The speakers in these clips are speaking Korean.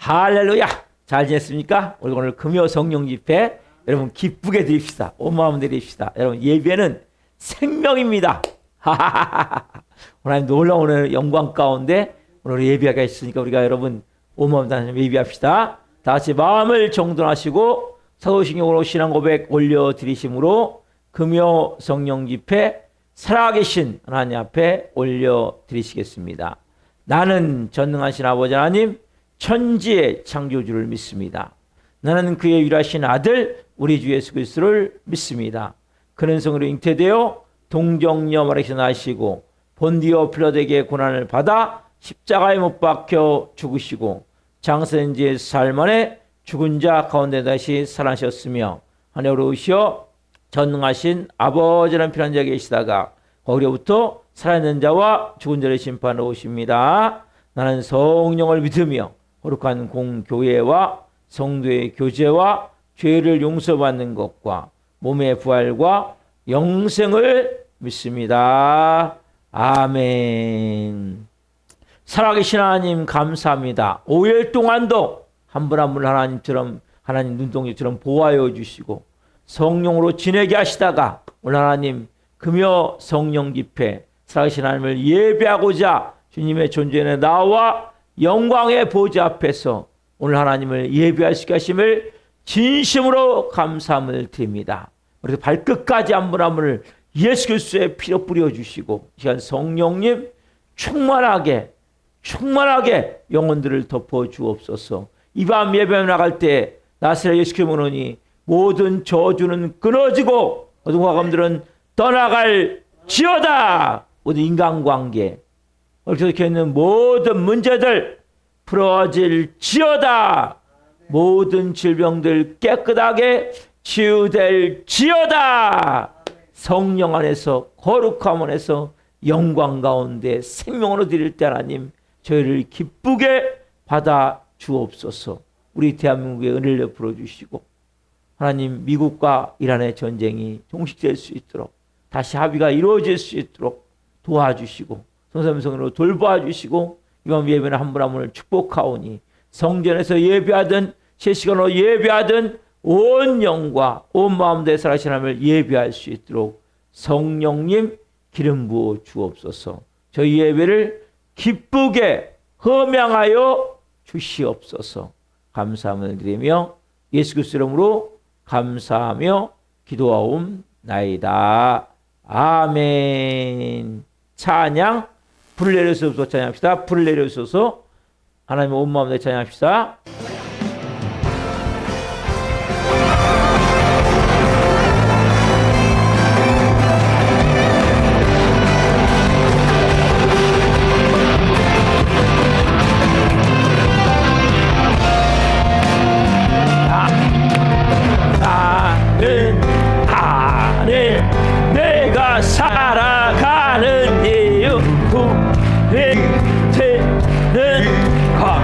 할렐루야! 잘 지냈습니까? 우리 오늘 금요 성령 집회 여러분 기쁘게 드립시다. 온 마음 드립시다. 여러분 예배는 생명입니다. 하나님 놀라운 영광 가운데 오늘 예배가 있으니까 우리가 여러분 온 마음 다해서 예배합시다. 다 같이 마음을 정돈하시고 사도신경으로 신앙 고백 올려드리심으로 금요 성령 집회 살아계신 하나님 앞에 올려드리시겠습니다. 나는 전능하신 아버지 하나님 천지의 창조주를 믿습니다. 나는 그의 유일하신 아들 우리 주 예수 그리스도를 믿습니다. 그는 성으로 잉태되어 동정녀 마리아에서 나시고 본디오 필라도에게 고난을 받아 십자가에 못 박혀 죽으시고 장사된 지 사흘 만에 죽은 자 가운데 다시 살아나셨으며 하늘로 오시어 전능하신 아버지라는 편한 자가 계시다가 거기로부터 살아있는 자와 죽은 자를 심판하러 오십니다. 나는 성령을 믿으며 거룩한 공교회와 성도의 교제와 죄를 용서받는 것과 몸의 부활과 영생을 믿습니다. 아멘. 살아계신 하나님 감사합니다. 5일 동안도 한 분 한 분 하나님처럼 하나님 눈동자처럼 보호하여 주시고 성령으로 지내게 하시다가 오늘 하나님 금요 성령 집회 살아계신 하나님을 예배하고자 주님의 존재에 나와 영광의 보좌 앞에서 오늘 하나님을 예배할 수 있게 하심을 진심으로 감사함을 드립니다. 우리 발끝까지 한 분 한 분을 예수 그리스도의 피로 뿌려주시고 이 시간 성령님 충만하게 영혼들을 덮어주옵소서. 이 밤 예배 나갈 때 나사렛 예수 그리스도니 모든 저주는 끊어지고 모든 화감들은 떠나갈 지어다. 모든 인간관계 이렇게 있는 모든 문제들 풀어질 지어다. 모든 질병들 깨끗하게 치유될 지어다. 성령 안에서 거룩함 안에서 영광 가운데 생명으로 드릴 때 하나님 저희를 기쁘게 받아 주옵소서. 우리 대한민국에 은혜를 베풀어 주시고 하나님 미국과 이란의 전쟁이 종식될 수 있도록 다시 합의가 이루어질 수 있도록 도와주시고 성삼성으로 돌봐주시고 이번 예배는 한 분 한 분을 축복하오니 성전에서 예배하든 실시간으로 예배하든 온 영과 온 마음 다해 살아계신 하나님을 예배할 수 있도록 성령님 기름 부어 주옵소서. 저희 예배를 기쁘게 흠양하여 주시옵소서. 감사함을 드리며 예수 그리스도 이름으로 감사하며 기도하옵나이다. 아멘. 찬양 불을 내려주소서. 찬양합시다. 불을 내려주소서. 하나님의 온 마음으로 찬양합시다. 내가 살아가는 이유 구원되는 것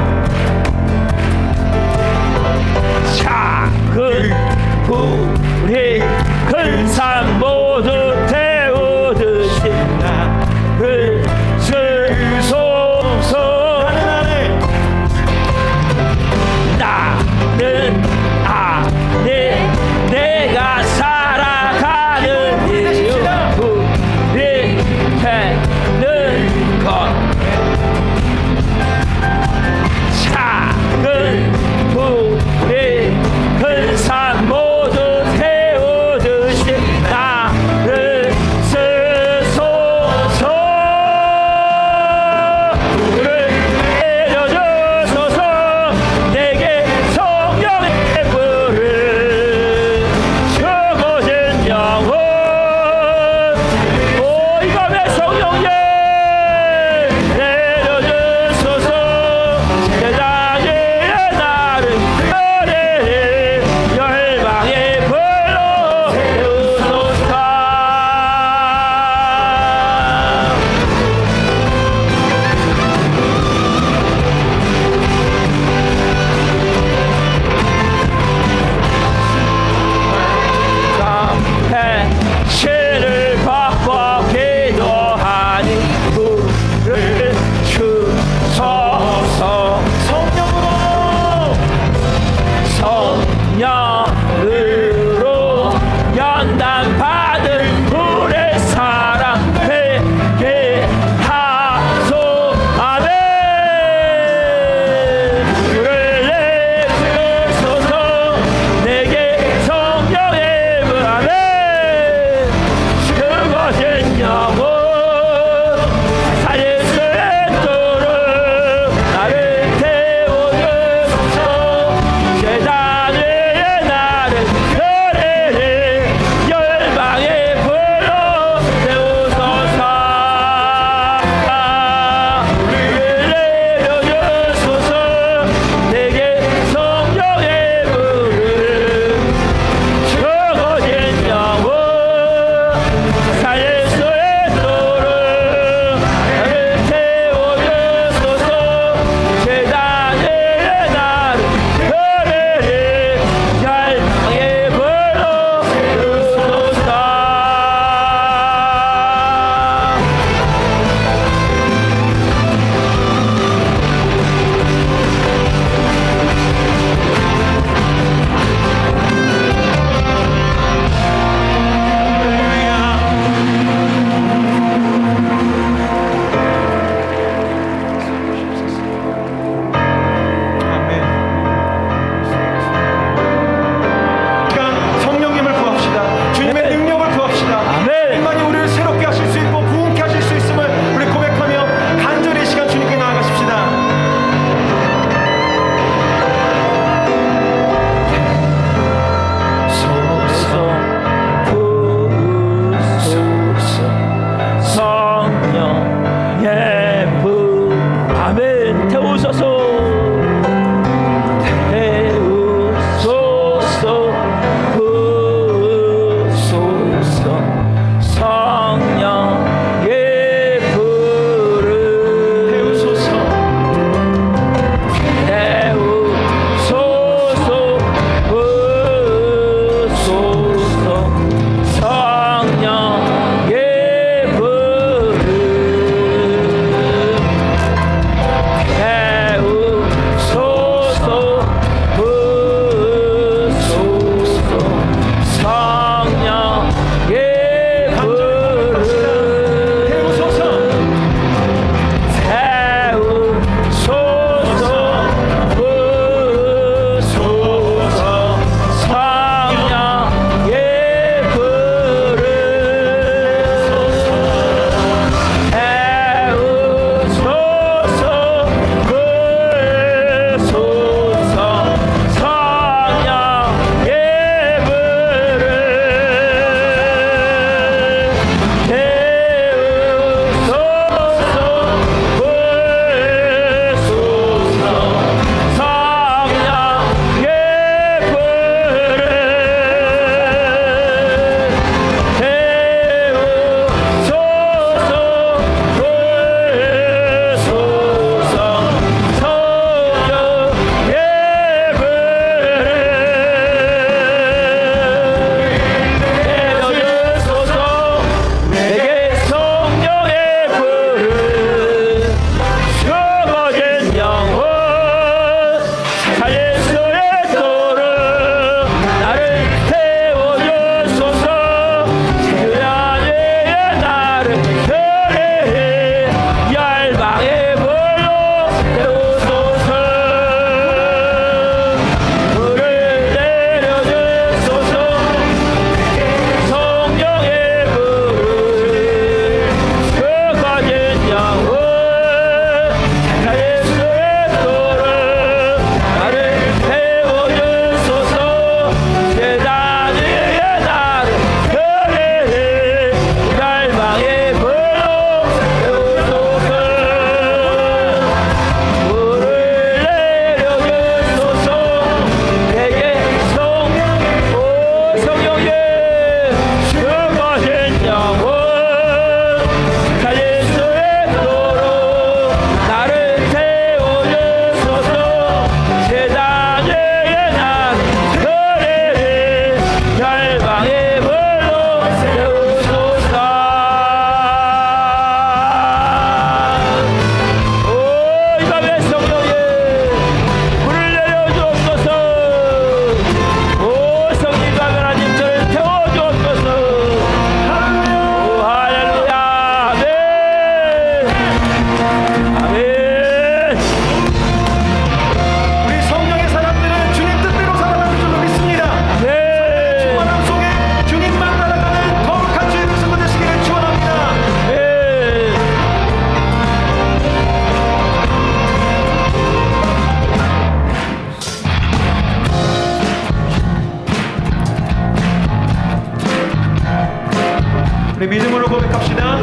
우리 믿음으로 고백합시다.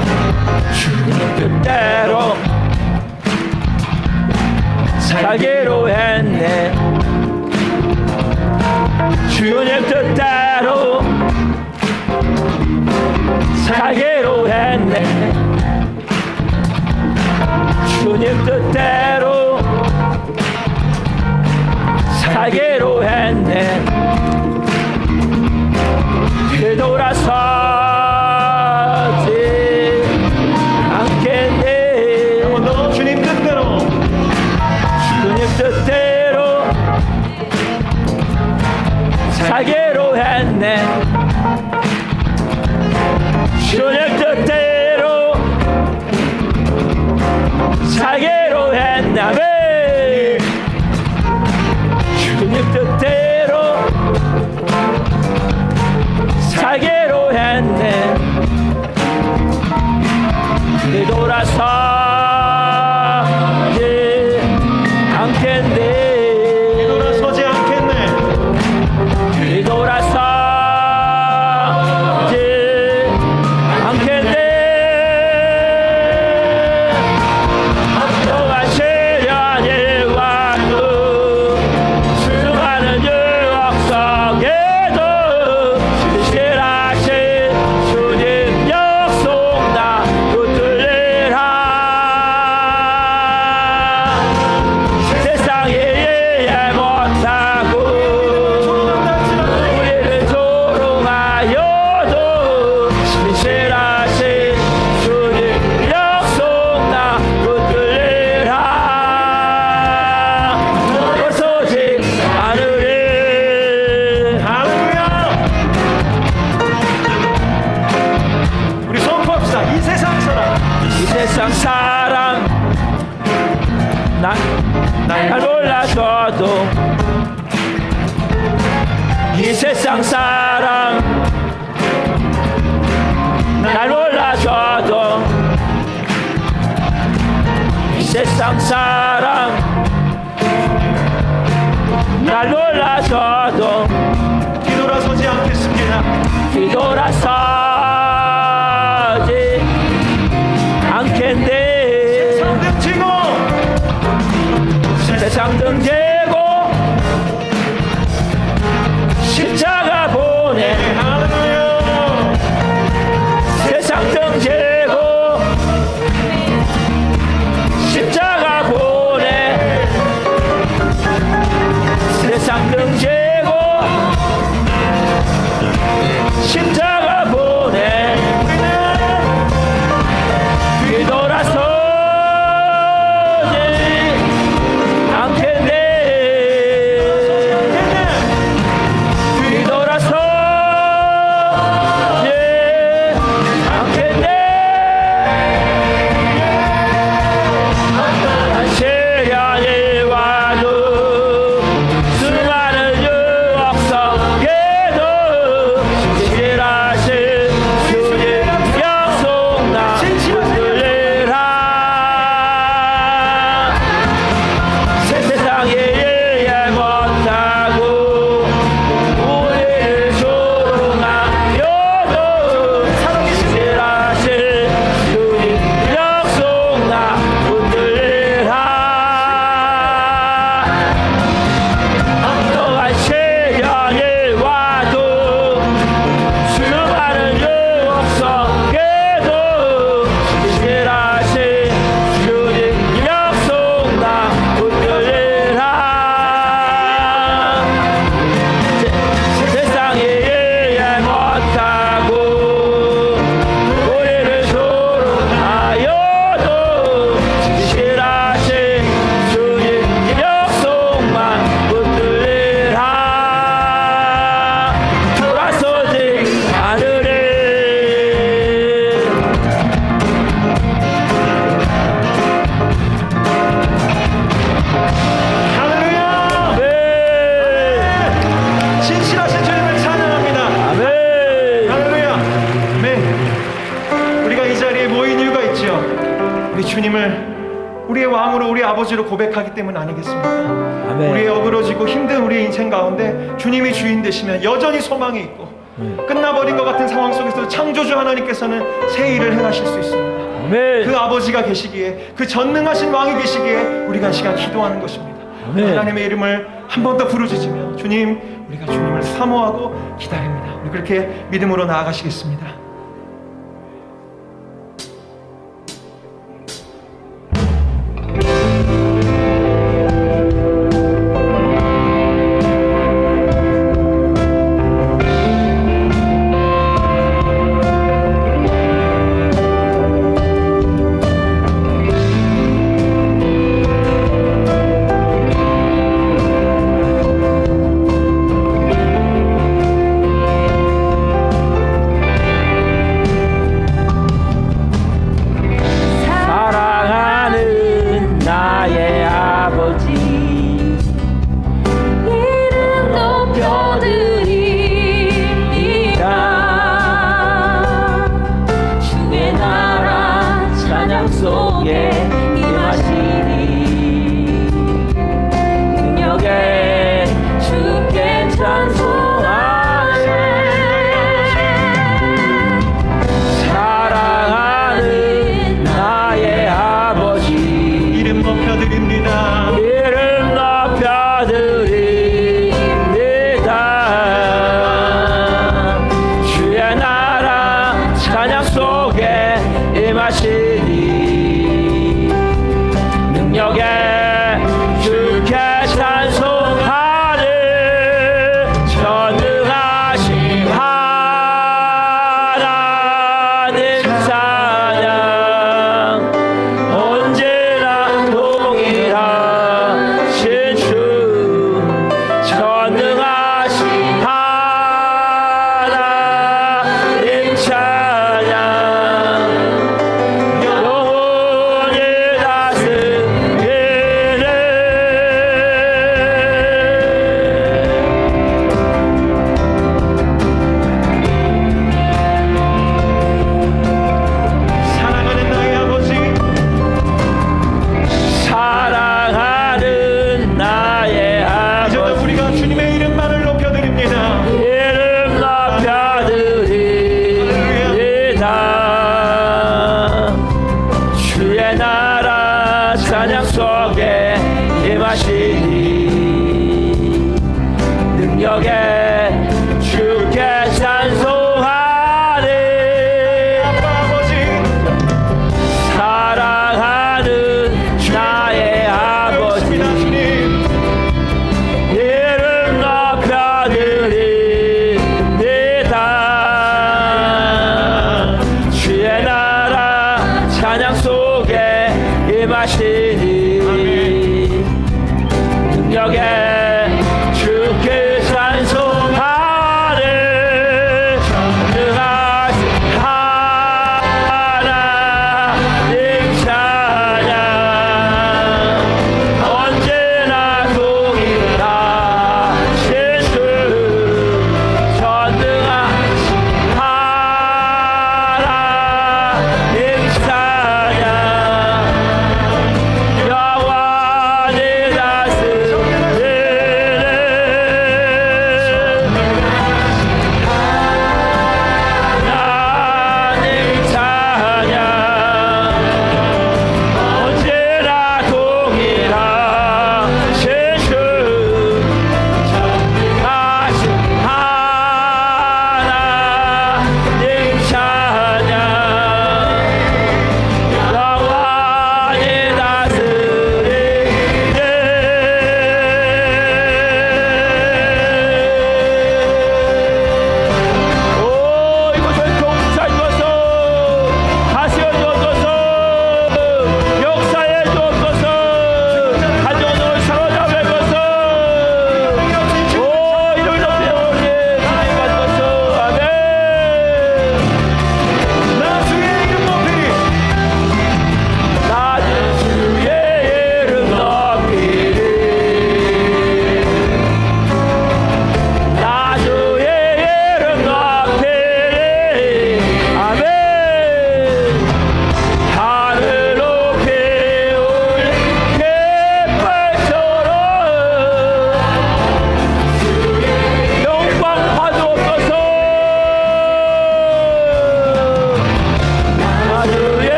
뜻대로 살기로 했네. 주님 뜻대로 살기로 했네. 주님 뜻대로 살기로 했네. 되돌아서지 않겠네. 한번 더 주님 뜻대로. 주님 뜻대로 살기로 했네. 주님 뜻대로 살기로 했네. 아멘. 주님 뜻대로 살기로 했네. 되돌아서지 않겠네. 돌아서지 않겠네. 되돌아서지 않겠네. 또한 시련이 와도 수많은 유혹 속에도 신실하신 주님 약속 나 붙들리라. 세상에 이해 못하고 우리를 조롱하여도 신실하신 주님 약속 나 붙들리라. 벗어지 않으리. 할렐루야. 우리 선포합시다. 이 세상 사람 이 세상 사람 날 몰라줘도 이 세상 사람 날 몰라줘도 이 세상 사람 날 몰라줘도 뒤돌아서지 않겠습니다. 뒤돌아서지 않겠네. 등지고 세상 등지고 십자가 보내. 할렐루야. 세상 등지고 십자가 보내. 세상 등지고 십자가 보내. 뒤돌아서지 않겠네. 뒤돌아서지 않겠네. 한 시련이 와도 수많은 유혹 속에도 신실하신 주님 약속 나 붙들리라. 세상에 이해 못하고 우리를 조롱하여도 신실하신 주님 약속 나 붙들리라. 또한 시련이 와도 수많은 유혹 속에도 신실하신 주님 약속 나 붙들리라. 세상에 이해 못하고 우리를 조롱하여도 신실하신 주님 약속만 붙들리라. 돌아서지 않으리. 할렐루야. 아멘. 신실하신 주님을 찬양합니다. 아멘. 할렐루야. 네. 우리가 이 자리에 모인 이유가 있죠. 우리 주님을 우리의 왕으로 우리 아버지로 고백하기 때문 아니겠습니까? 아멘. 우리의 어그러지고 힘든 우리의 인생 가운데 주님이 주인 되시면 여전히 소망이 있고 끝나버린 것 같은 상황 속에서도 창조주 하나님께서는 새 일을 행하실 수 있습니다. 아멘. 그 아버지가 계시기에, 그 전능하신 왕이 계시기에 우리가 이 시간 기도하는 것입니다. 아멘. 하나님의 이름을 한 번 더 부르짖으며 주님, 우리가 주님을 사모하고 기다립니다. 우리 그렇게 믿음으로 나아가시겠습니다.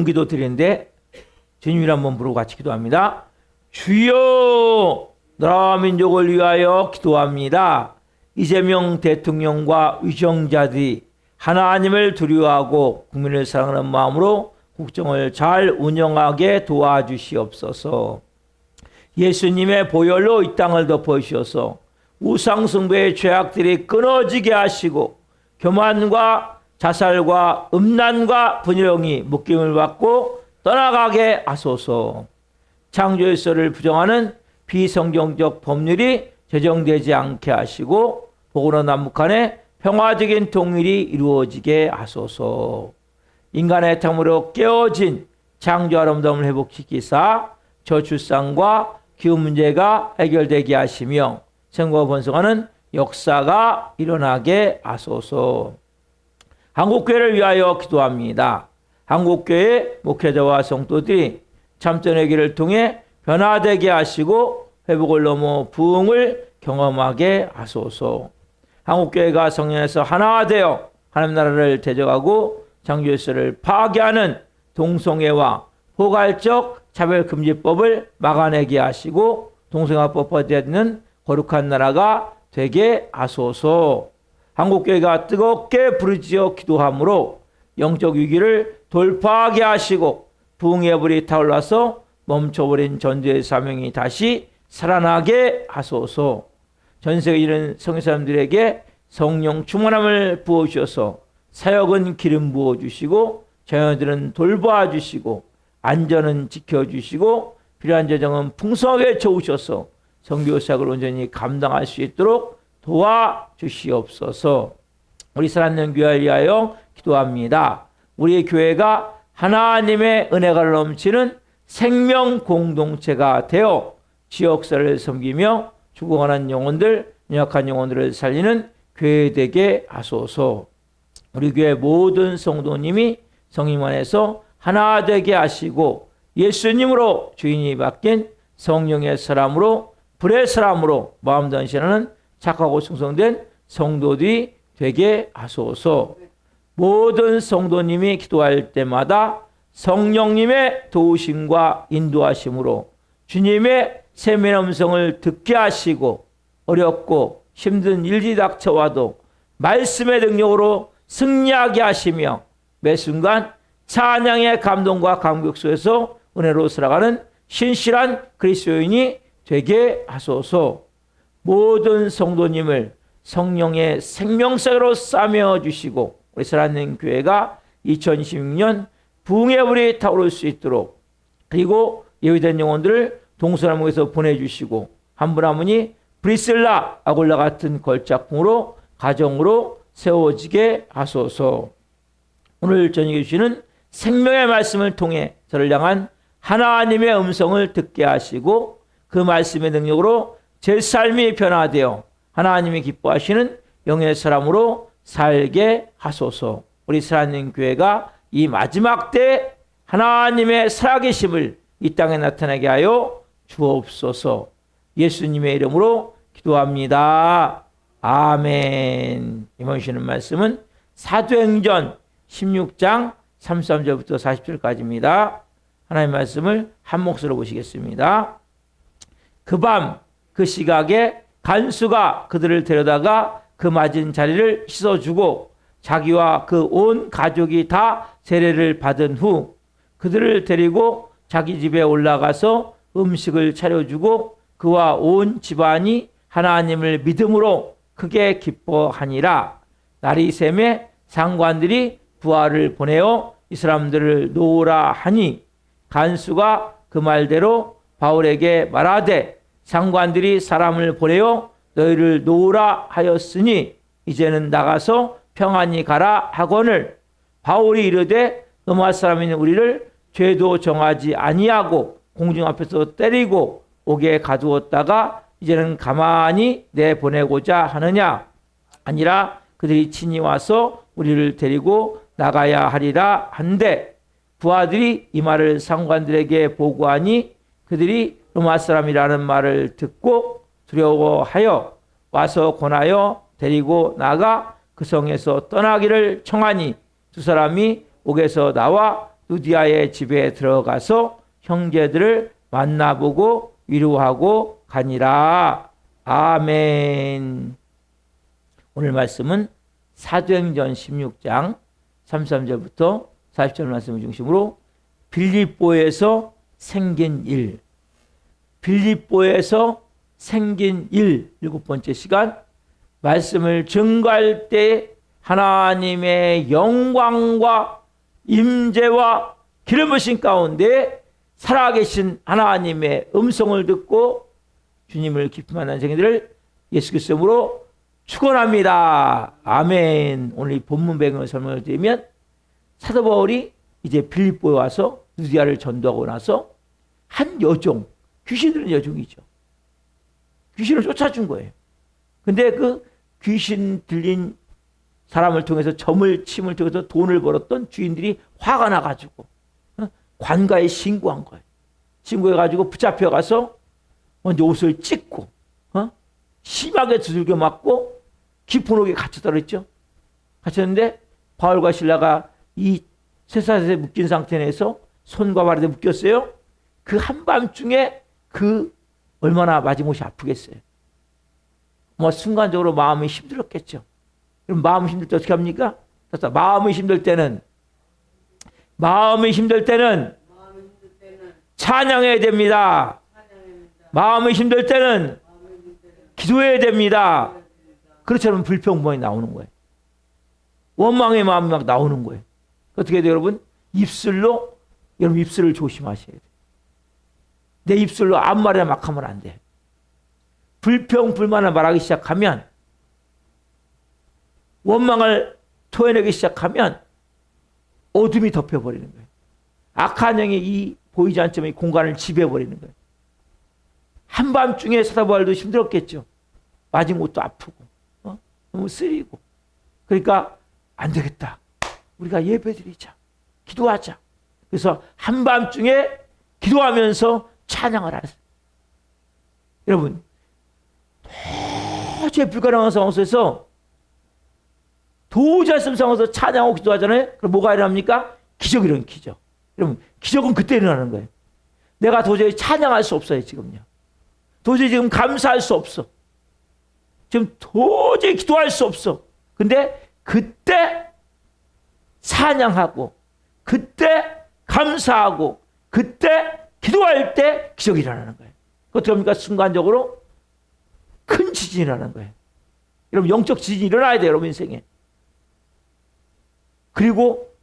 기도 드리는데 주님이라 한번 부르고 같이 기도합니다. 주여 나라 민족을 위하여 기도합니다. 이재명 대통령과 위정자들이 하나님을 두려워하고 국민을 사랑하는 마음으로 국정을 잘 운영하게 도와주시옵소서. 예수님의 보혈로 이 땅을 덮어주셔서 우상숭배의 죄악들이 끊어지게 하시고 교만과 자살과 음란과 분열이 묶임을 받고 떠나가게 하소서. 창조일서를 부정하는 비성경적 법률이 제정되지 않게 하시고 보고로 남북한의 평화적인 통일이 이루어지게 하소서. 인간의 탐으로 깨어진 창조 아름다움을 회복시키사 저출산과 기후 문제가 해결되게 하시며 생과 번성하는 역사가 일어나게 하소서. 한국교회를 위하여 기도합니다. 한국교회 목회자와 성도들이 참전의 길을 통해 변화되게 하시고 회복을 넘어 부흥을 경험하게 하소서. 한국교회가 성령에서 하나가 되어 하나님 나라를 대적하고 창조일서를 파괴하는 동성애와 포괄적 차별금지법을 막아내게 하시고 동성애법화 되는 거룩한 나라가 되게 하소서. 한국교회가 뜨겁게 부르짖어 기도함으로 영적 위기를 돌파하게 하시고 부흥의 불이 타올라서 멈춰버린 전도의 사명이 다시 살아나게 하소서. 전세계 있는 성의 사람들에게 성령 충만함을 부어주셔서 사역은 기름 부어주시고 자녀들은 돌봐주시고 안전은 지켜주시고 필요한 재정은 풍성하게 채우셔서 선교 사역을 온전히 감당할 수 있도록 도와주시옵소서. 우리 사랑하는 교회를 위하여 기도합니다. 우리 교회가 하나님의 은혜가 넘치는 생명 공동체가 되어 지역사를 섬기며 죽어가는 영혼들, 연약한 영혼들을 살리는 교회 되게 하소서. 우리 교회 모든 성도님이 성령 안에서 하나 되게 하시고 예수님으로 주인이 바뀐 성령의 사람으로 불의 사람으로 마음 단신하는 착하고 충성된 성도들이 되게 하소서. 모든 성도님이 기도할 때마다 성령님의 도우심과 인도하심으로 주님의 세밀한 음성을 듣게 하시고 어렵고 힘든 일이 닥쳐와도 말씀의 능력으로 승리하게 하시며 매 순간 찬양의 감동과 감격 속에서 은혜로 살아가는 신실한 그리스도인이 되게 하소서. 모든 성도님을 성령의 생명색으로 싸매어 주시고 우리 사랑하는 교회가 2026년 부흥의 불이 타오를 수 있도록 그리고 예비된 영혼들을 동서남북에서 보내주시고 한 분 한 분이 브리슬라 아골라 같은 걸작품으로 가정으로 세워지게 하소서. 오늘 저녁에 주시는 생명의 말씀을 통해 저를 향한 하나님의 음성을 듣게 하시고 그 말씀의 능력으로 제 삶이 변화되어 하나님이 기뻐하시는 영의 사람으로 살게 하소서. 우리 사랑하는 교회가 이 마지막 때 하나님의 살아계심을 이 땅에 나타나게 하여 주옵소서. 예수님의 이름으로 기도합니다. 아멘. 이번 주시는 말씀은 사도행전 16장 33절부터 40절까지입니다. 하나님의 말씀을 한 목소리로 보시겠습니다. 그 밤 그 시각에 간수가 그들을 데려다가 그 맞은 자리를 씻어주고 자기와 그 온 가족이 다 세례를 받은 후 그들을 데리고 자기 집에 올라가서 음식을 차려주고 그와 온 집안이 하나님을 믿음으로 크게 기뻐하니라. 날이 샘에 상관들이 부하를 보내어 이 사람들을 놓으라 하니 간수가 그 말대로 바울에게 말하되 상관들이 사람을 보내어 너희를 놓으라 하였으니 이제는 나가서 평안히 가라 하거늘 바울이 이르되 로마 사람인 우리를 죄도 정하지 아니하고 공중 앞에서 때리고 옥에 가두었다가 이제는 가만히 내보내고자 하느냐. 아니라 그들이 친히 와서 우리를 데리고 나가야 하리라 한데 부하들이 이 말을 상관들에게 보고하니 그들이 로마 사람이라는 말을 듣고 두려워하여 와서 권하여 데리고 나가 그 성에서 떠나기를 청하니 두 사람이 옥에서 나와 루디아의 집에 들어가서 형제들을 만나보고 위로하고 가니라. 아멘. 오늘 말씀은 사도행전 16장 33절부터 40절 말씀을 중심으로 빌립보에서 생긴 일, 빌립보에서 생긴 일, 7번째 시간, 말씀을 증거할 때 하나님의 영광과 임재와 기름 부으신 가운데 살아계신 하나님의 음성을 듣고 주님을 기쁨하는 생애들을 예수 그리스도 이름으로 축원합니다. 아멘. 오늘 이 본문 배경을 설명을 드리면 사도 바울이 이제 빌립보에 와서 루디아를 전도하고 나서 한 여종, 귀신 들린 여종이죠. 귀신을 쫓아준 거예요. 근데 그 귀신 들린 사람을 통해서 침을 통해서 돈을 벌었던 주인들이 화가 나가지고 관가에 신고한 거예요. 신고해가지고 붙잡혀 가서 먼저 옷을 찢고 심하게 두들겨 맞고 깊은 옥에 갇혔다 그랬죠. 갇혔는데 바울과 실라가 이 쇠사슬에 묶인 상태에서 손과 발에 묶였어요. 그 한밤중에 얼마나 마지못이 아프겠어요. 뭐 순간적으로 마음이 힘들었겠죠. 그럼 마음이 힘들 때 어떻게 합니까? 마음이 힘들 때는 찬양해야 됩니다. 마음이 힘들 때는 기도해야 됩니다. 그렇지 않으면 불평분이 나오는 거예요. 원망의 마음이 막 나오는 거예요. 어떻게 돼요, 여러분? 여러분 입술을 조심하셔야 돼요. 내 입술로 아무 말이나 막 하면 안 돼. 불평, 불만을 말하기 시작하면, 원망을 토해내기 시작하면 어둠이 덮여버리는 거예요. 악한 영이 이 보이지 않지만 이 공간을 지배해버리는 거예요. 한밤중에 사도 바울도 힘들었겠죠. 맞은 곳도 아프고 너무 쓰리고. 그러니까 안 되겠다. 우리가 예배드리자. 기도하자. 그래서 한밤중에 기도하면서 찬양을 하세요. 여러분, 도저히 불가능한 상황 속에서 도저히 할 수 없는 상황에서 찬양하고 기도하잖아요. 그럼 뭐가 일어납니까? 기적이 일어나는 기적. 여러분, 기적은 그때 일어나는 거예요. 내가 도저히 찬양할 수 없어요, 지금요. 도저히 지금 감사할 수 없어. 지금 도저히 기도할 수 없어. 근데 그때 찬양하고, 그때 감사하고, 그때 기도할 때 기적이 일어나는 거예요. 어떻게 합니까? 순간적으로 큰 지진이 일어나는 거예요. 여러분, 영적 지진이 일어나야 돼요, 여러분 인생에. 그리고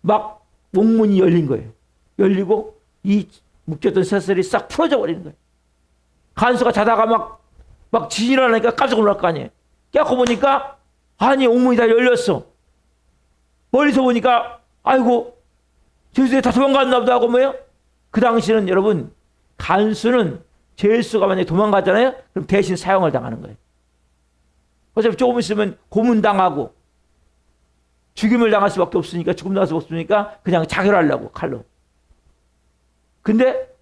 막 목문이 열린 거예요. 열리고 이 묶였던 쇠살이 싹 풀어져 버리는 거예요. 간수가 자다가 막 지진이 일어나니까 깜짝 놀랄 거 아니에요. 깨닫고 보니까 아니 옥문이 다 열렸어. 멀리서 보니까 아이고 죄수들이 다 도망갔나 보다 하고 뭐예요? 그 당시는 여러분 간수는 죄수가 만약에 도망가잖아요. 그럼 대신 사형을 당하는 거예요. 어차피 조금 있으면 고문당하고 죽임을 당할 수밖에 없으니까 죽음 당할 수밖에 없으니까 그냥 자결하려고 칼로. 근데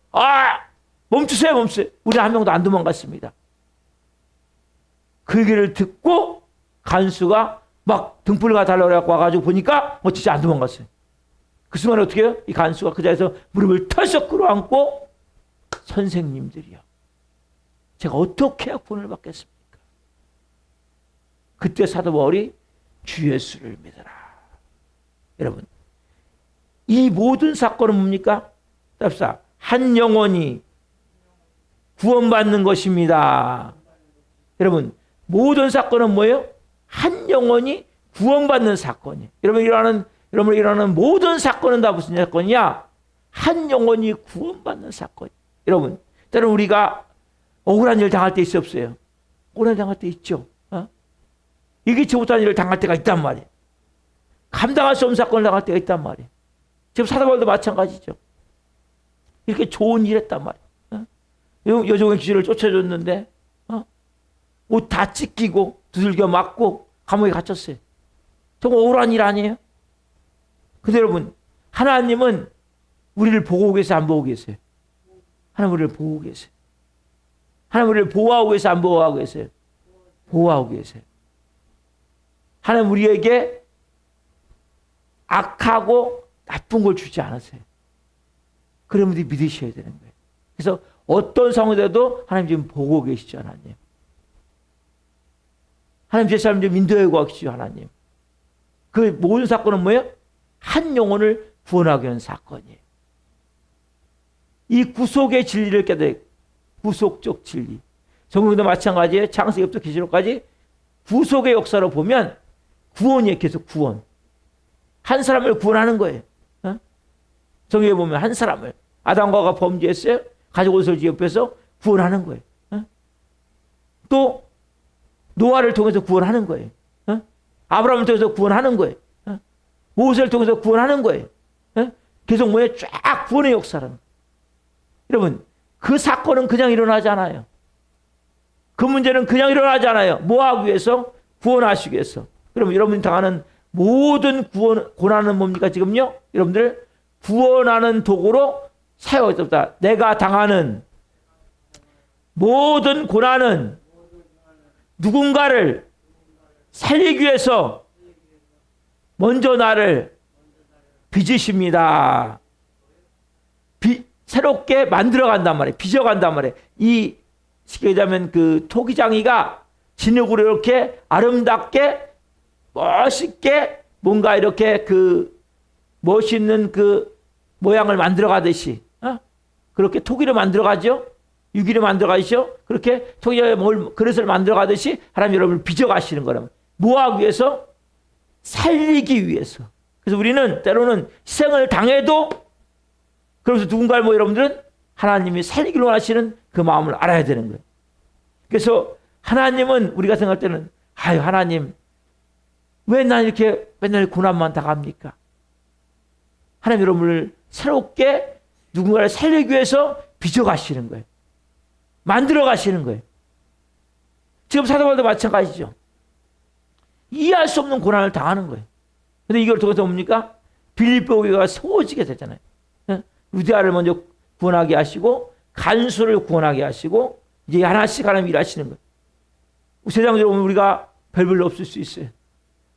멈추세요. 우리는 한 명도 안 도망갔습니다. 그 얘기를 듣고 간수가 막 등불을 달라고 와가지고 보니까 진짜 안 도망갔어요. 그 순간에 어떻게 해요? 이 간수가 그 자리에서 무릎을 털썩 끌어안고 선생님들이요. 제가 어떻게 해야 구원을 받겠습니까? 그때 사도 바울이 주 예수를 믿어라. 여러분, 이 모든 사건은 뭡니까? 답사 한 영혼이 구원받는 것입니다. 여러분, 모든 사건은 뭐예요? 한 영혼이 구원받는 사건이에요. 여러분 일어나는 모든 사건은 다 무슨 사건이야? 한 영혼이 구원받는 사건이에요. 여러분, 때로 우리가 억울한 일 당할 때 있어요, 없어요? 억울한 일 당할 때 있죠. 이기지 못한 일을 당할 때가 있단 말이에요. 감당할 수 없는 사건을 당할 때가 있단 말이에요. 지금 사도 바울도 마찬가지죠. 이렇게 좋은 일 했단 말이에요. 여종의 귀신을 쫓아줬는데 옷 다 찢기고 두들겨 맞고 감옥에 갇혔어요. 정말 억울한 일 아니에요? 근데 여러분, 하나님은 우리를 보고 계세요, 안 보고 계세요? 하나님 우리를 보고 계세요. 하나님 우리를 보호하고 계세요, 안 보호하고 계세요? 보호하고 계세요. 하나님 우리에게 악하고 나쁜 걸 주지 않으세요. 그러면 믿으셔야 되는 거예요. 그래서 어떤 상황에도 하나님 지금 보고 계시죠, 하나님. 하나님 제 사람 좀 인도해 가시죠, 하나님. 그 모든 사건은 뭐예요? 한 영혼을 구원하기 위한 사건이에요. 이 구속의 진리를 깨달아요. 구속적 진리. 성경도 마찬가지예요. 창세기부터 계시록까지 구속의 역사로 보면 구원이에요. 계속 구원. 한 사람을 구원하는 거예요. 성경에 보면 한 사람을 아담과 하와가 범죄했어요. 가족 옷을 지업해서 구원하는 거예요. 또 노아를 통해서 구원하는 거예요. 아브라함을 통해서 구원하는 거예요. 모세를 통해서 구원하는 거예요. 계속 뭐예요? 쫙 구원의 역사라는 거예요. 여러분, 그 사건은 그냥 일어나지 않아요. 그 문제는 그냥 일어나지 않아요. 뭐 하기 위해서? 구원하시기 위해서. 그럼 여러분이 당하는 모든 고난은 뭡니까 지금요? 여러분들 구원하는 도구로 사용했다. 내가 당하는 모든 고난은 누군가를 살리기 위해서 먼저 나를 빚으십니다. 새롭게 만들어간단 말이에요. 빚어간단 말이에요. 이 쉽게 얘기하면 그 토기장이가 진흙으로 이렇게 아름답게 멋있게 뭔가 이렇게 그 멋있는 그 모양을 만들어가듯이 그렇게 토기를 만들어가죠. 유기를 만들어가시죠. 그렇게 토기에 그릇을 만들어가듯이 하나님 여러분을 빚어가시는 거라면 뭐 하기 위해서? 살리기 위해서. 그래서 우리는 때로는 희생을 당해도 그러면서 누군가를 여러분들은 하나님이 살리기를 원하시는 그 마음을 알아야 되는 거예요. 그래서 하나님은 우리가 생각할 때는 하나님 왜 난 이렇게 맨날 고난만 당합니까? 하나님 여러분을 새롭게 누군가를 살리기 위해서 빚어가시는 거예요. 만들어 가시는 거예요. 지금 사도 바울도 마찬가지죠. 이해할 수 없는 고난을 당하는 거예요. 근데 이걸 통해서 뭡니까? 빌립보 교회가 세워지게 되잖아요. 루디아를 먼저 구원하게 하시고 간수를 구원하게 하시고 이제 하나씩 하나님 일하시는 거예요. 세상에 보면 우리가 별로 없을 수 있어요.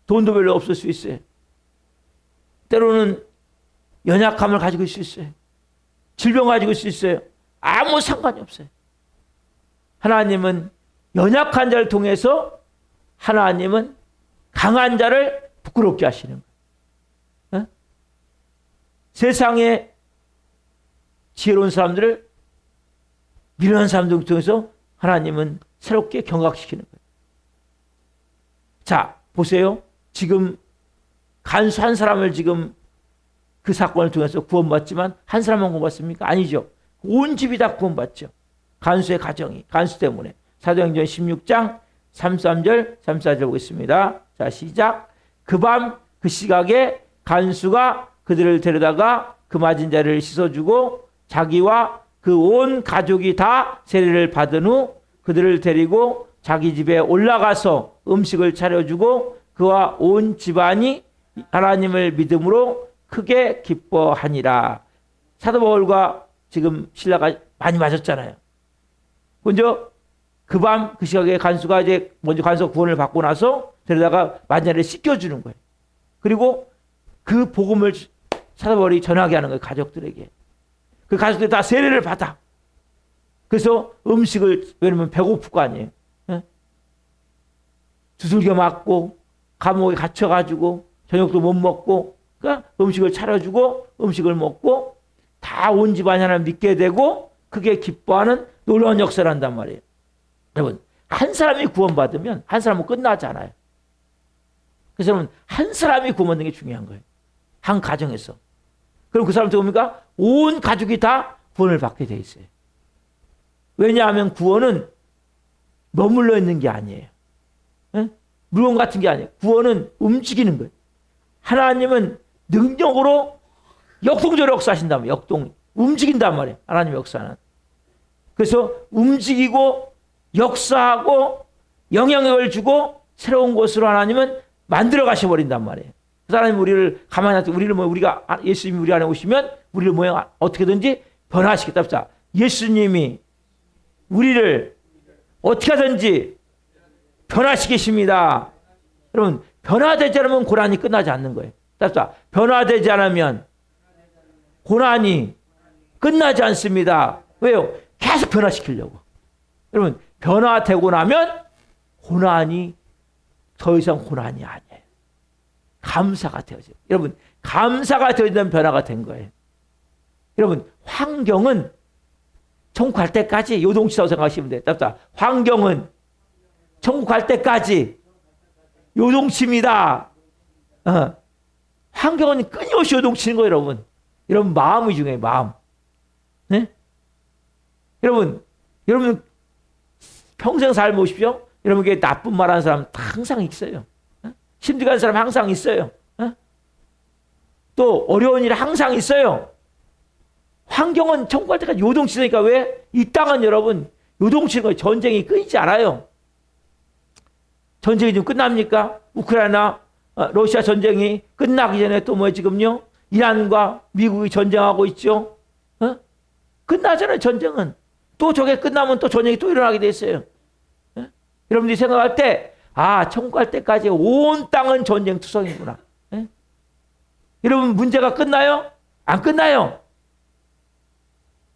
돈도 별로 없을 수 있어요. 때로는 연약함을 가지고 있을 수 있어요. 질병 가지고 있을 수 있어요. 아무 상관이 없어요. 하나님은 연약한 자를 통해서 하나님은 강한 자를 부끄럽게 하시는 거예요. 세상에 지혜로운 사람들을 미련한 사람들 통해서 하나님은 새롭게 경각시키는 거예요. 자, 보세요. 지금 간수 한 사람을 지금 그 사건을 통해서 구원받지만 한 사람만 구원받습니까? 아니죠. 온 집이 다 구원받죠. 간수의 가정이, 간수 때문에. 사도행전 16장 33절, 34절 보겠습니다. 자, 시작. 그 밤 그 시각에 간수가 그들을 데려다가 그 맞은 자를 씻어주고 자기와 그 온 가족이 다 세례를 받은 후 그들을 데리고 자기 집에 올라가서 음식을 차려주고 그와 온 집안이 하나님을 믿음으로 크게 기뻐하니라. 사도 바울과 지금 신라가 많이 맞았잖아요. 먼저 그 밤 그 시각에 간수가 이제 먼저 간수 구원을 받고 나서 데려다가 만자를 씻겨주는 거예요. 그리고 그 복음을 사도 바울이 전하게 하는 거예요. 가족들에게. 그 가족들이 다 세례를 받아. 그래서 음식을, 왜냐면 배고플 거 아니에요. 두들겨 맞고 감옥에 갇혀가지고 저녁도 못 먹고 그러니까 음식을 차려주고 음식을 먹고 다 온 집안이 하나님 믿게 되고 크게 기뻐하는 놀라운 역사를 한단 말이에요. 여러분, 한 사람이 구원받으면 한 사람은 끝나지 않아요. 그래서 여러분, 한 사람이 구원받는 게 중요한 거예요. 한 가정에서. 그럼 그 사람한테 뭡니까? 온 가족이 다 구원을 받게 돼 있어요. 왜냐하면 구원은 머물러 있는 게 아니에요. 물건 같은 게 아니에요. 구원은 움직이는 거예요. 하나님은 능력으로 역동적으로 역사하신단 말이에요. 움직인단 말이에요. 하나님의 역사는. 그래서 움직이고 역사하고 영향력을 주고 새로운 곳으로 하나님은 만들어 가셔버린단 말이에요. 그 하나님 우리를 가만히 놔두고 우리가 예수님이 우리 안에 오시면 우리를 어떻게든지 변화시키겠다. 자, 예수님이 우리를 어떻게 하든지 변화시키십니다. 여러분, 변화되지 않으면 고난이 끝나지 않는 거예요. 자, 변화되지 않으면 고난이 끝나지 않습니다. 왜요? 계속 변화시키려고. 여러분, 변화되고 나면 고난이 더 이상 고난이 아니에요. 감사가 되어져요. 여러분, 감사가 되어지는 변화가 된 거예요. 여러분, 환경은 천국 갈 때까지 요동치다고 생각하시면 돼요. 환경은 천국 갈 때까지 요동칩니다. 환경은 끊임없이 요동치는 거예요, 여러분. 여러분, 마음이 중요해요, 마음. 네? 여러분 평생 살보십시오. 여러분에게 나쁜 말 하는 사람 항상 있어요. 힘들게 사람 항상 있어요. 또 어려운 일 항상 있어요. 환경은 천국 갈 때까지 요동치니까 왜? 이 땅은 여러분 요동치는 거예요. 전쟁이 끊이지 않아요. 전쟁이 좀 끝납니까? 우크라이나 러시아 전쟁이 끝나기 전에 또 뭐 지금요? 이란과 미국이 전쟁하고 있죠. 끝나잖아요, 전쟁은. 또 저게 끝나면 또 전쟁이 또 일어나게 돼 있어요. 여러분들이 생각할 때, 천국 갈 때까지 온 땅은 전쟁 투성이구나. 여러분, 문제가 끝나요? 안 끝나요.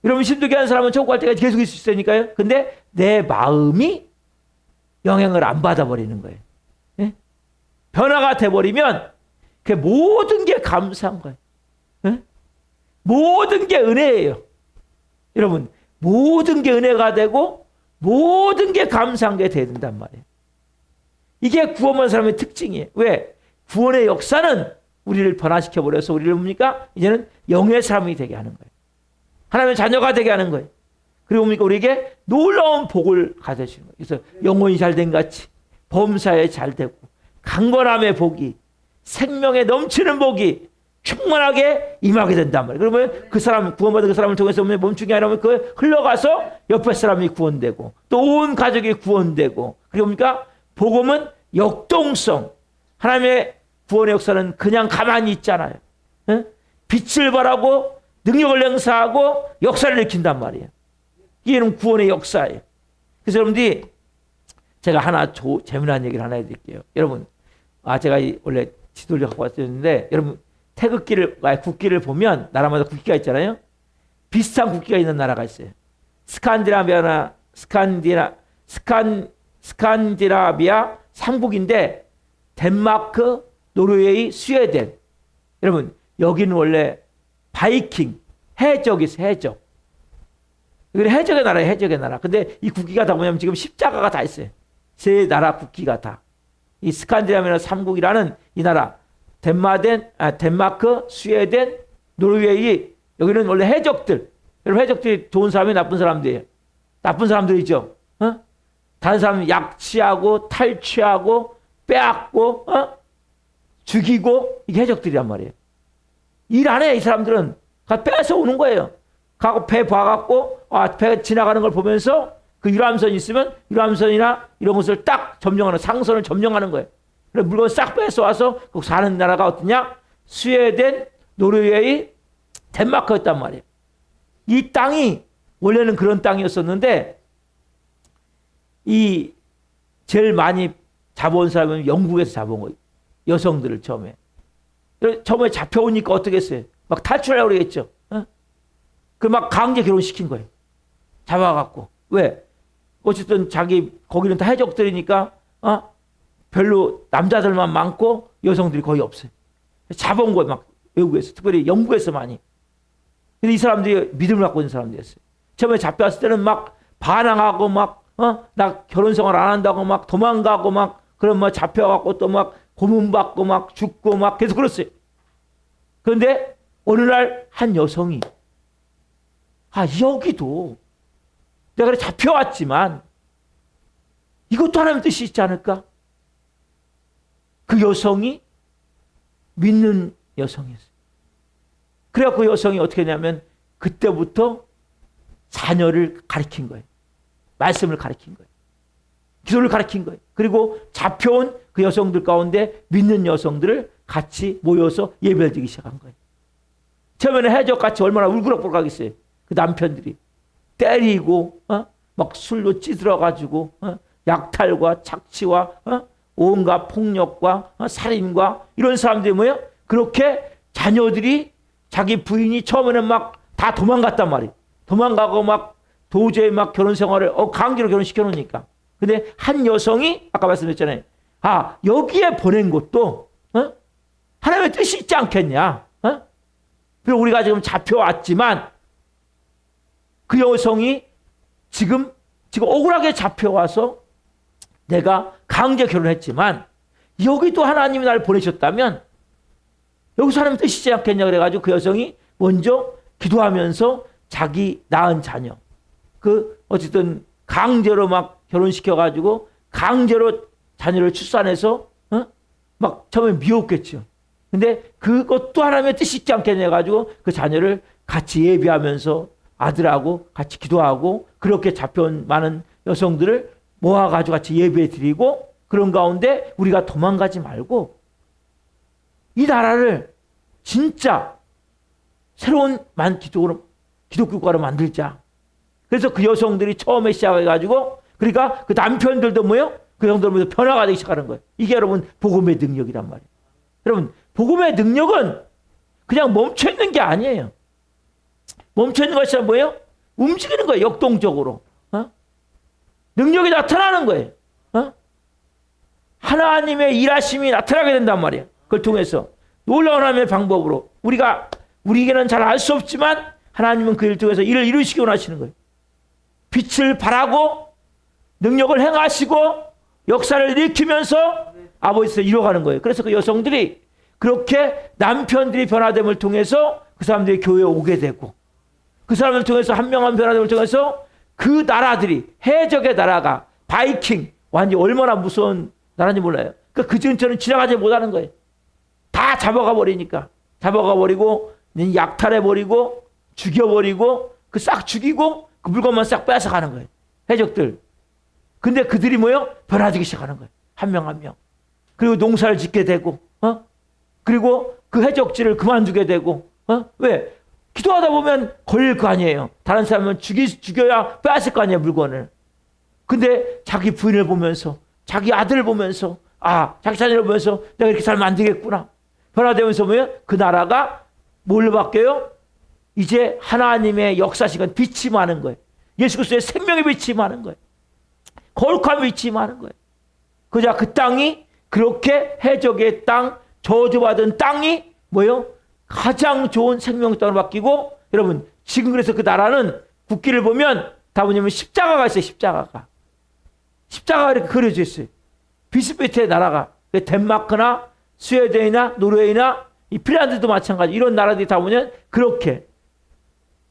여러분, 힘들게 하는 사람은 천국 갈 때까지 계속 있을 수 있으니까요. 근데 내 마음이 영향을 안 받아버리는 거예요. 변화가 돼버리면 그 모든 게 감사한 거예요. 모든 게 은혜예요. 여러분, 모든 게 은혜가 되고 모든 게 감사한 게 돼야 된단 말이에요. 이게 구원받은 사람의 특징이에요. 왜? 구원의 역사는 우리를 변화시켜버려서 우리를 뭡니까? 이제는 영의 사람이 되게 하는 거예요. 하나님의 자녀가 되게 하는 거예요. 그리고 뭡니까? 우리에게 놀라운 복을 가져주는 거예요. 그래서 영혼이 잘된 같이 범사에 잘되고 강건함의 복이 생명에 넘치는 복이 충만하게 임하게 된단 말이에요. 그러면 그 사람, 구원받은 그 사람을 통해서 멈추게 하려면 그 흘러가서 옆에 사람이 구원되고 또 온 가족이 구원되고 그리고 뭡니까? 복음은 역동성. 하나님의 구원의 역사는 그냥 가만히 있잖아요. 빛을 발하고 능력을 행사하고 역사를 일으킨단 말이에요. 이게는 구원의 역사예요. 그래서 여러분들이 제가 하나 재미난 얘기를 하나 해드릴게요. 여러분, 제가 원래 지도를 갖고 왔었는데 여러분 국기를 보면 나라마다 국기가 있잖아요. 비슷한 국기가 있는 나라가 있어요. 스칸디나비아 3국인데 덴마크, 노르웨이, 스웨덴. 여러분, 여기는 원래 바이킹, 해적이 있어요. 해적. 여기는 해적의 나라예요. 해적의 나라. 근데 이 국기가 다 뭐냐면 지금 십자가가 다 있어요. 세 나라 국기가 다. 이 스칸디나비아 3국이라는 이 나라. 덴마크, 스웨덴, 노르웨이. 여기는 원래 해적들. 여러분, 해적들이 좋은 사람이 나쁜 사람들이에요. 나쁜 사람들이죠. 다른 사람 약취하고 탈취하고 빼앗고 죽이고 이게 해적들이란 말이에요. 일 안 해. 이 사람들은 뺏어 오는 거예요. 가고 배 봐갖고 배 지나가는 걸 보면서 그 유람선이 있으면 유람선이나 이런 것을 딱 점령하는 상선을 점령하는 거예요. 그래서 물건 싹 뺏어 와서 그 사는 나라가 어떠냐? 스웨덴, 노르웨이, 덴마크였단 말이에요. 이 땅이 원래는 그런 땅이었었는데 이 제일 많이 잡아온 사람은 영국에서 잡아온 거예요. 여성들을 처음에 잡혀오니까 어떻게 했어요? 막 탈출하려고 그러겠죠. 그 막 강제 결혼시킨 거예요. 잡아갖고. 왜? 어쨌든 거기는 다 해적들이니까 별로 남자들만 많고 여성들이 거의 없어요. 잡아온 거예요. 막 외국에서. 특별히 영국에서 많이. 근데 이 사람들이 믿음을 갖고 있는 사람들이었어요. 처음에 잡혀왔을 때는 막 반항하고 나 결혼 생활 안 한다고 막 도망가고 막 그런 막 잡혀갖고 또 막 고문받고 막 죽고 막 계속 그랬어요. 그런데 어느 날 한 여성이 여기도 내가 잡혀왔지만 이것도 하나님의 뜻이 있지 않을까? 그 여성이 믿는 여성이었어요. 그래서 그 여성이 어떻게 했냐면 그때부터 자녀를 가르친 거예요. 말씀을 가르친 거예요. 기도를 가르친 거예요. 그리고 잡혀온 그 여성들 가운데 믿는 여성들을 같이 모여서 예배를 드리기 시작한 거예요. 처음에는 해적같이 얼마나 울그락불락하겠어요. 그 남편들이 때리고 막 술로 찌들어가지고 약탈과 착취와 온갖 폭력과 살인과 이런 사람들이 뭐예요? 그렇게 자녀들이 자기 부인이 처음에는 막 다 도망갔단 말이에요. 도망가고 막 도저히 막 결혼 생활을 강제로 결혼시켜 놓으니까. 근데 한 여성이 아까 말씀드렸잖아요. 여기에 보낸 것도 하나님의 뜻이 있지 않겠냐. 그리고 우리가 지금 잡혀왔지만 그 여성이 지금 억울하게 잡혀와서 내가 강제 결혼했지만 여기도 하나님이 나를 보내셨다면 여기서 하나님 뜻이지 않겠냐 그래가지고 그 여성이 먼저 기도하면서 자기 낳은 자녀 어쨌든 강제로 막 결혼시켜가지고 강제로 자녀를 출산해서 막 처음에 미웠겠죠. 근데 그것도 하나님의 뜻이 있지 않겠냐 해가지고 그 자녀를 같이 예비하면서 아들하고 같이 기도하고 그렇게 잡혀온 많은 여성들을 모아가지고 같이 예배해 드리고 그런 가운데 우리가 도망가지 말고 이 나라를 진짜 새로운 기독교국가로 만들자. 그래서 그 여성들이 처음에 시작해가지고 그러니까 그 남편들도 그 여성들도 변화가 되기 시작하는 거예요. 이게 여러분 복음의 능력이란 말이에요. 여러분 복음의 능력은 그냥 멈춰있는 게 아니에요. 멈춰있는 것이 뭐예요? 움직이는 거예요. 역동적으로. 능력이 나타나는 거예요. 하나님의 일하심이 나타나게 된단 말이에요. 그걸 통해서 놀라운 하나님의 방법으로 우리에게는 잘 알 수 없지만 하나님은 그 일 통해서 일을 이루시기 원하시는 거예요. 빛을 발하고 능력을 행하시고 역사를 일으키면서 아버지께서 이뤄가는 거예요. 그래서 그 여성들이 그렇게 남편들이 변화됨을 통해서 그 사람들이 교회에 오게 되고 그 사람을 통해서 한 명 한 변화됨을 통해서 그 나라들이 해적의 나라가 바이킹 완전 얼마나 무서운 나라인지 몰라요. 그 근처는 지나가지 못하는 거예요. 다 잡아가 버리니까 잡아가 버리고 약탈해 버리고 죽여 버리고 그 싹 죽이고 그 물건만 싹 빼앗아 가는 거예요. 해적들. 근데 그들이 변화되기 시작하는 거예요. 한 명 한 명. 그리고 농사를 짓게 되고 그리고 그 해적지를 그만두게 되고 왜? 기도하다 보면 걸릴 거 아니에요. 다른 사람은 죽여야 빼앗을 거 아니에요, 물건을. 근데 자기 부인을 보면서 자기 아들을 보면서 자기 자녀를 보면서 내가 이렇게 살면 안 되겠구나. 변화되면서 그 나라가 뭘로 바뀌어요? 이제 하나님의 역사식은 빛이 많은 거예요. 예수 그리스도의 생명의 빛이 많은 거예요. 거룩함의 빛이 많은 거예요. 그자 그 땅이 그렇게 해적의 땅, 저주받은 땅이 가장 좋은 생명의 땅으로 바뀌고 여러분 지금 그래서 그 나라는 국기를 보면 다 뭐냐면 십자가가 있어요. 십자가가 이렇게 그려져 있어요. 비슷비슷해 나라가. 덴마크나 스웨덴이나 노르웨이나 이 핀란드도 마찬가지. 이런 나라들이 다 보면 그렇게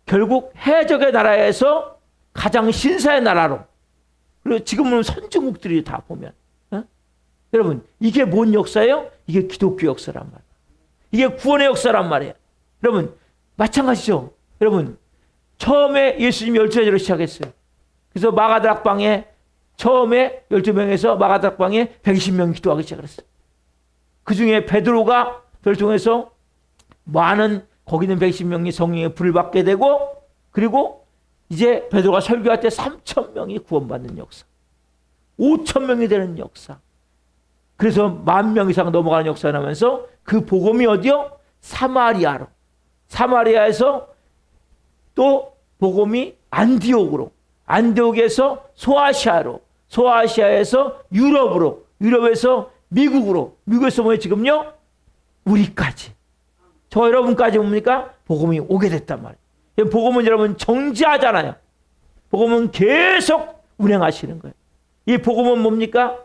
결국 해적의 나라에서 가장 신사의 나라로 그리고 지금은 선진국들이 다 보면 여러분 이게 뭔 역사예요? 이게 기독교 역사란 말이에요. 이게 구원의 역사란 말이에요. 여러분 마찬가지죠. 여러분 처음에 예수님이 12제자로 시작했어요. 그래서 마가다락방에 처음에 12명에서 마가다락방에 120명이 기도하기 시작했어요. 그 중에 베드로가 그걸 통해서 많은 거기는 120명이 성령의 불을 받게 되고 그리고 이제 베드로가 설교할 때 3,000명이 구원받는 역사. 5,000명이 되는 역사. 그래서 10,000명 이상 넘어가는 역사가 나면서 그 복음이 어디요? 사마리아로. 사마리아에서 또 복음이 안디옥으로. 안디옥에서 소아시아로. 소아시아에서 유럽으로. 유럽에서 미국으로. 미국에서 지금요? 우리까지. 저 여러분까지 뭡니까? 복음이 오게 됐단 말이에요. 복음은 여러분 정지하잖아요. 복음은 계속 운행하시는 거예요. 이 복음은 뭡니까?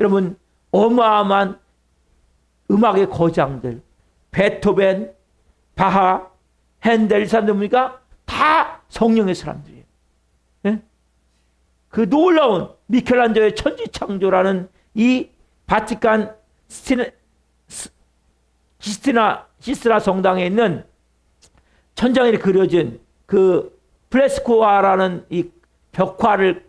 여러분 어마어마한 음악의 거장들, 베토벤, 바하, 핸델 이 사람들 뭡니까? 다 성령의 사람들이에요. 네? 그 놀라운 미켈란젤로의 천지창조라는 이 바티칸 시스티나 성당에 있는 천장에 그려진 그 플레스코아라는 이 벽화를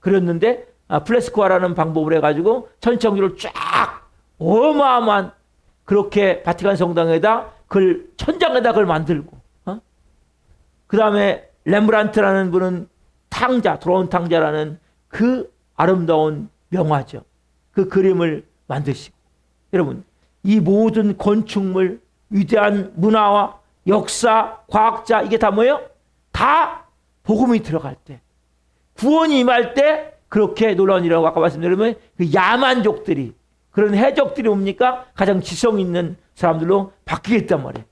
그렸는데 플레스코아라는 방법을 해가지고 천지창조를 쫙 어마어마한 그렇게 바티칸 성당에다 그걸 천장에다 그걸 만들고 그 다음에 렘브란트라는 분은 돌아온 탕자라는 그 아름다운 명화죠. 그 그림을 만드시고 여러분 이 모든 건축물 위대한 문화와 역사, 과학자 이게 다 뭐예요? 다 복음이 들어갈 때, 구원이 임할 때 그렇게 놀라운 일이라고 아까 말씀드리면 그 야만족들이, 그런 해적들이 뭡니까? 가장 지성 있는 사람들로 바뀌겠단 말이에요.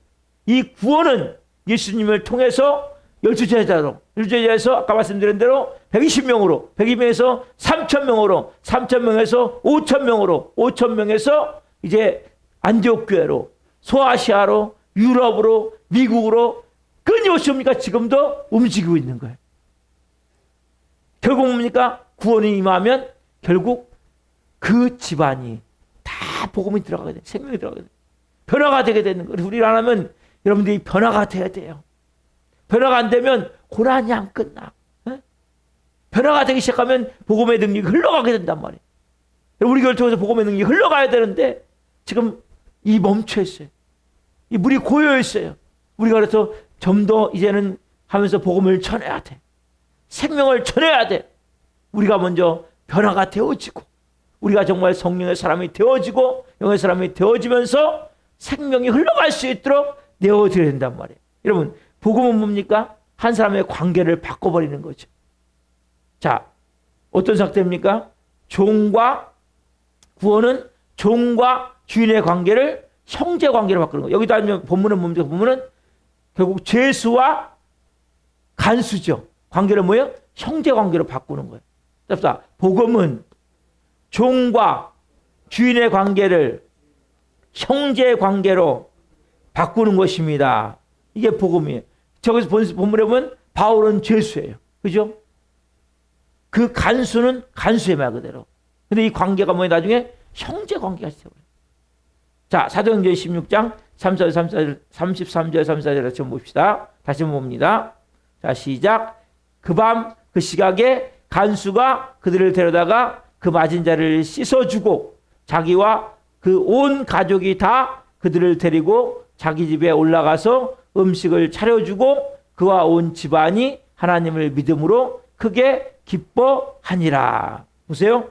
이 구원은 예수님을 통해서 열두제자에서 아까 말씀드린 대로 120명으로, 120명에서 3,000명으로, 3,000명에서 5,000명으로, 5,000명에서 이제 안디옥 교회로, 소아시아로, 유럽으로, 미국으로 끊임없이 뭡니까? 지금도 움직이고 있는 거예요. 결국 뭡니까? 구원이 임하면 결국 그 집안이 다 복음이 들어가게 돼, 생명이 들어가게 돼, 변화가 되게 되는 거예요. 우리 안 하면 여러분들이 변화가 돼야 돼요. 변화가 안 되면 고난이 안 끝나. 에? 변화가 되기 시작하면 복음의 능력이 흘러가게 된단 말이에요. 우리 교회를 통해서 복음의 능력이 흘러가야 되는데 지금 이 멈춰 있어요. 이 물이 고여 있어요. 우리가 그래서 좀 더 이제는 하면서 복음을 전해야 돼. 생명을 전해야 돼. 우리가 먼저 변화가 되어지고, 우리가 정말 성령의 사람이 되어지고 영의 사람이 되어지면서 생명이 흘러갈 수 있도록 내어드려야 된단 말이에요. 여러분, 복음은 뭡니까? 한 사람의 관계를 바꿔버리는 거죠. 자, 어떤 상태입니까? 종과, 구원은 종과 주인의 관계를 형제 관계로 바꾸는 거예요. 여기다 본문은 뭡니까? 본문은 결국 죄수와 간수죠. 관계를 뭐예요? 형제 관계로 바꾸는 거예요. 자, 복음은 종과 주인의 관계를 형제 관계로 바꾸는 것입니다. 이게 복음이에요. 저기서 본문에 보면 바울은 죄수예요. 그죠? 그 간수는 간수의 말 그대로. 근데 이 관계가 뭐예요? 나중에 형제 관계가 되어버려요. 자, 사도행전 16장 33절 34절 같이 봅시다. 다시 봅니다. 자, 시작. 그 밤 그 시각에 간수가 그들을 데려다가 그 맞은 자를 씻어주고 자기와 그 온 가족이 다 그들을 데리고 자기 집에 올라가서 음식을 차려주고 그와 온 집안이 하나님을 믿음으로 크게 기뻐하니라. 보세요.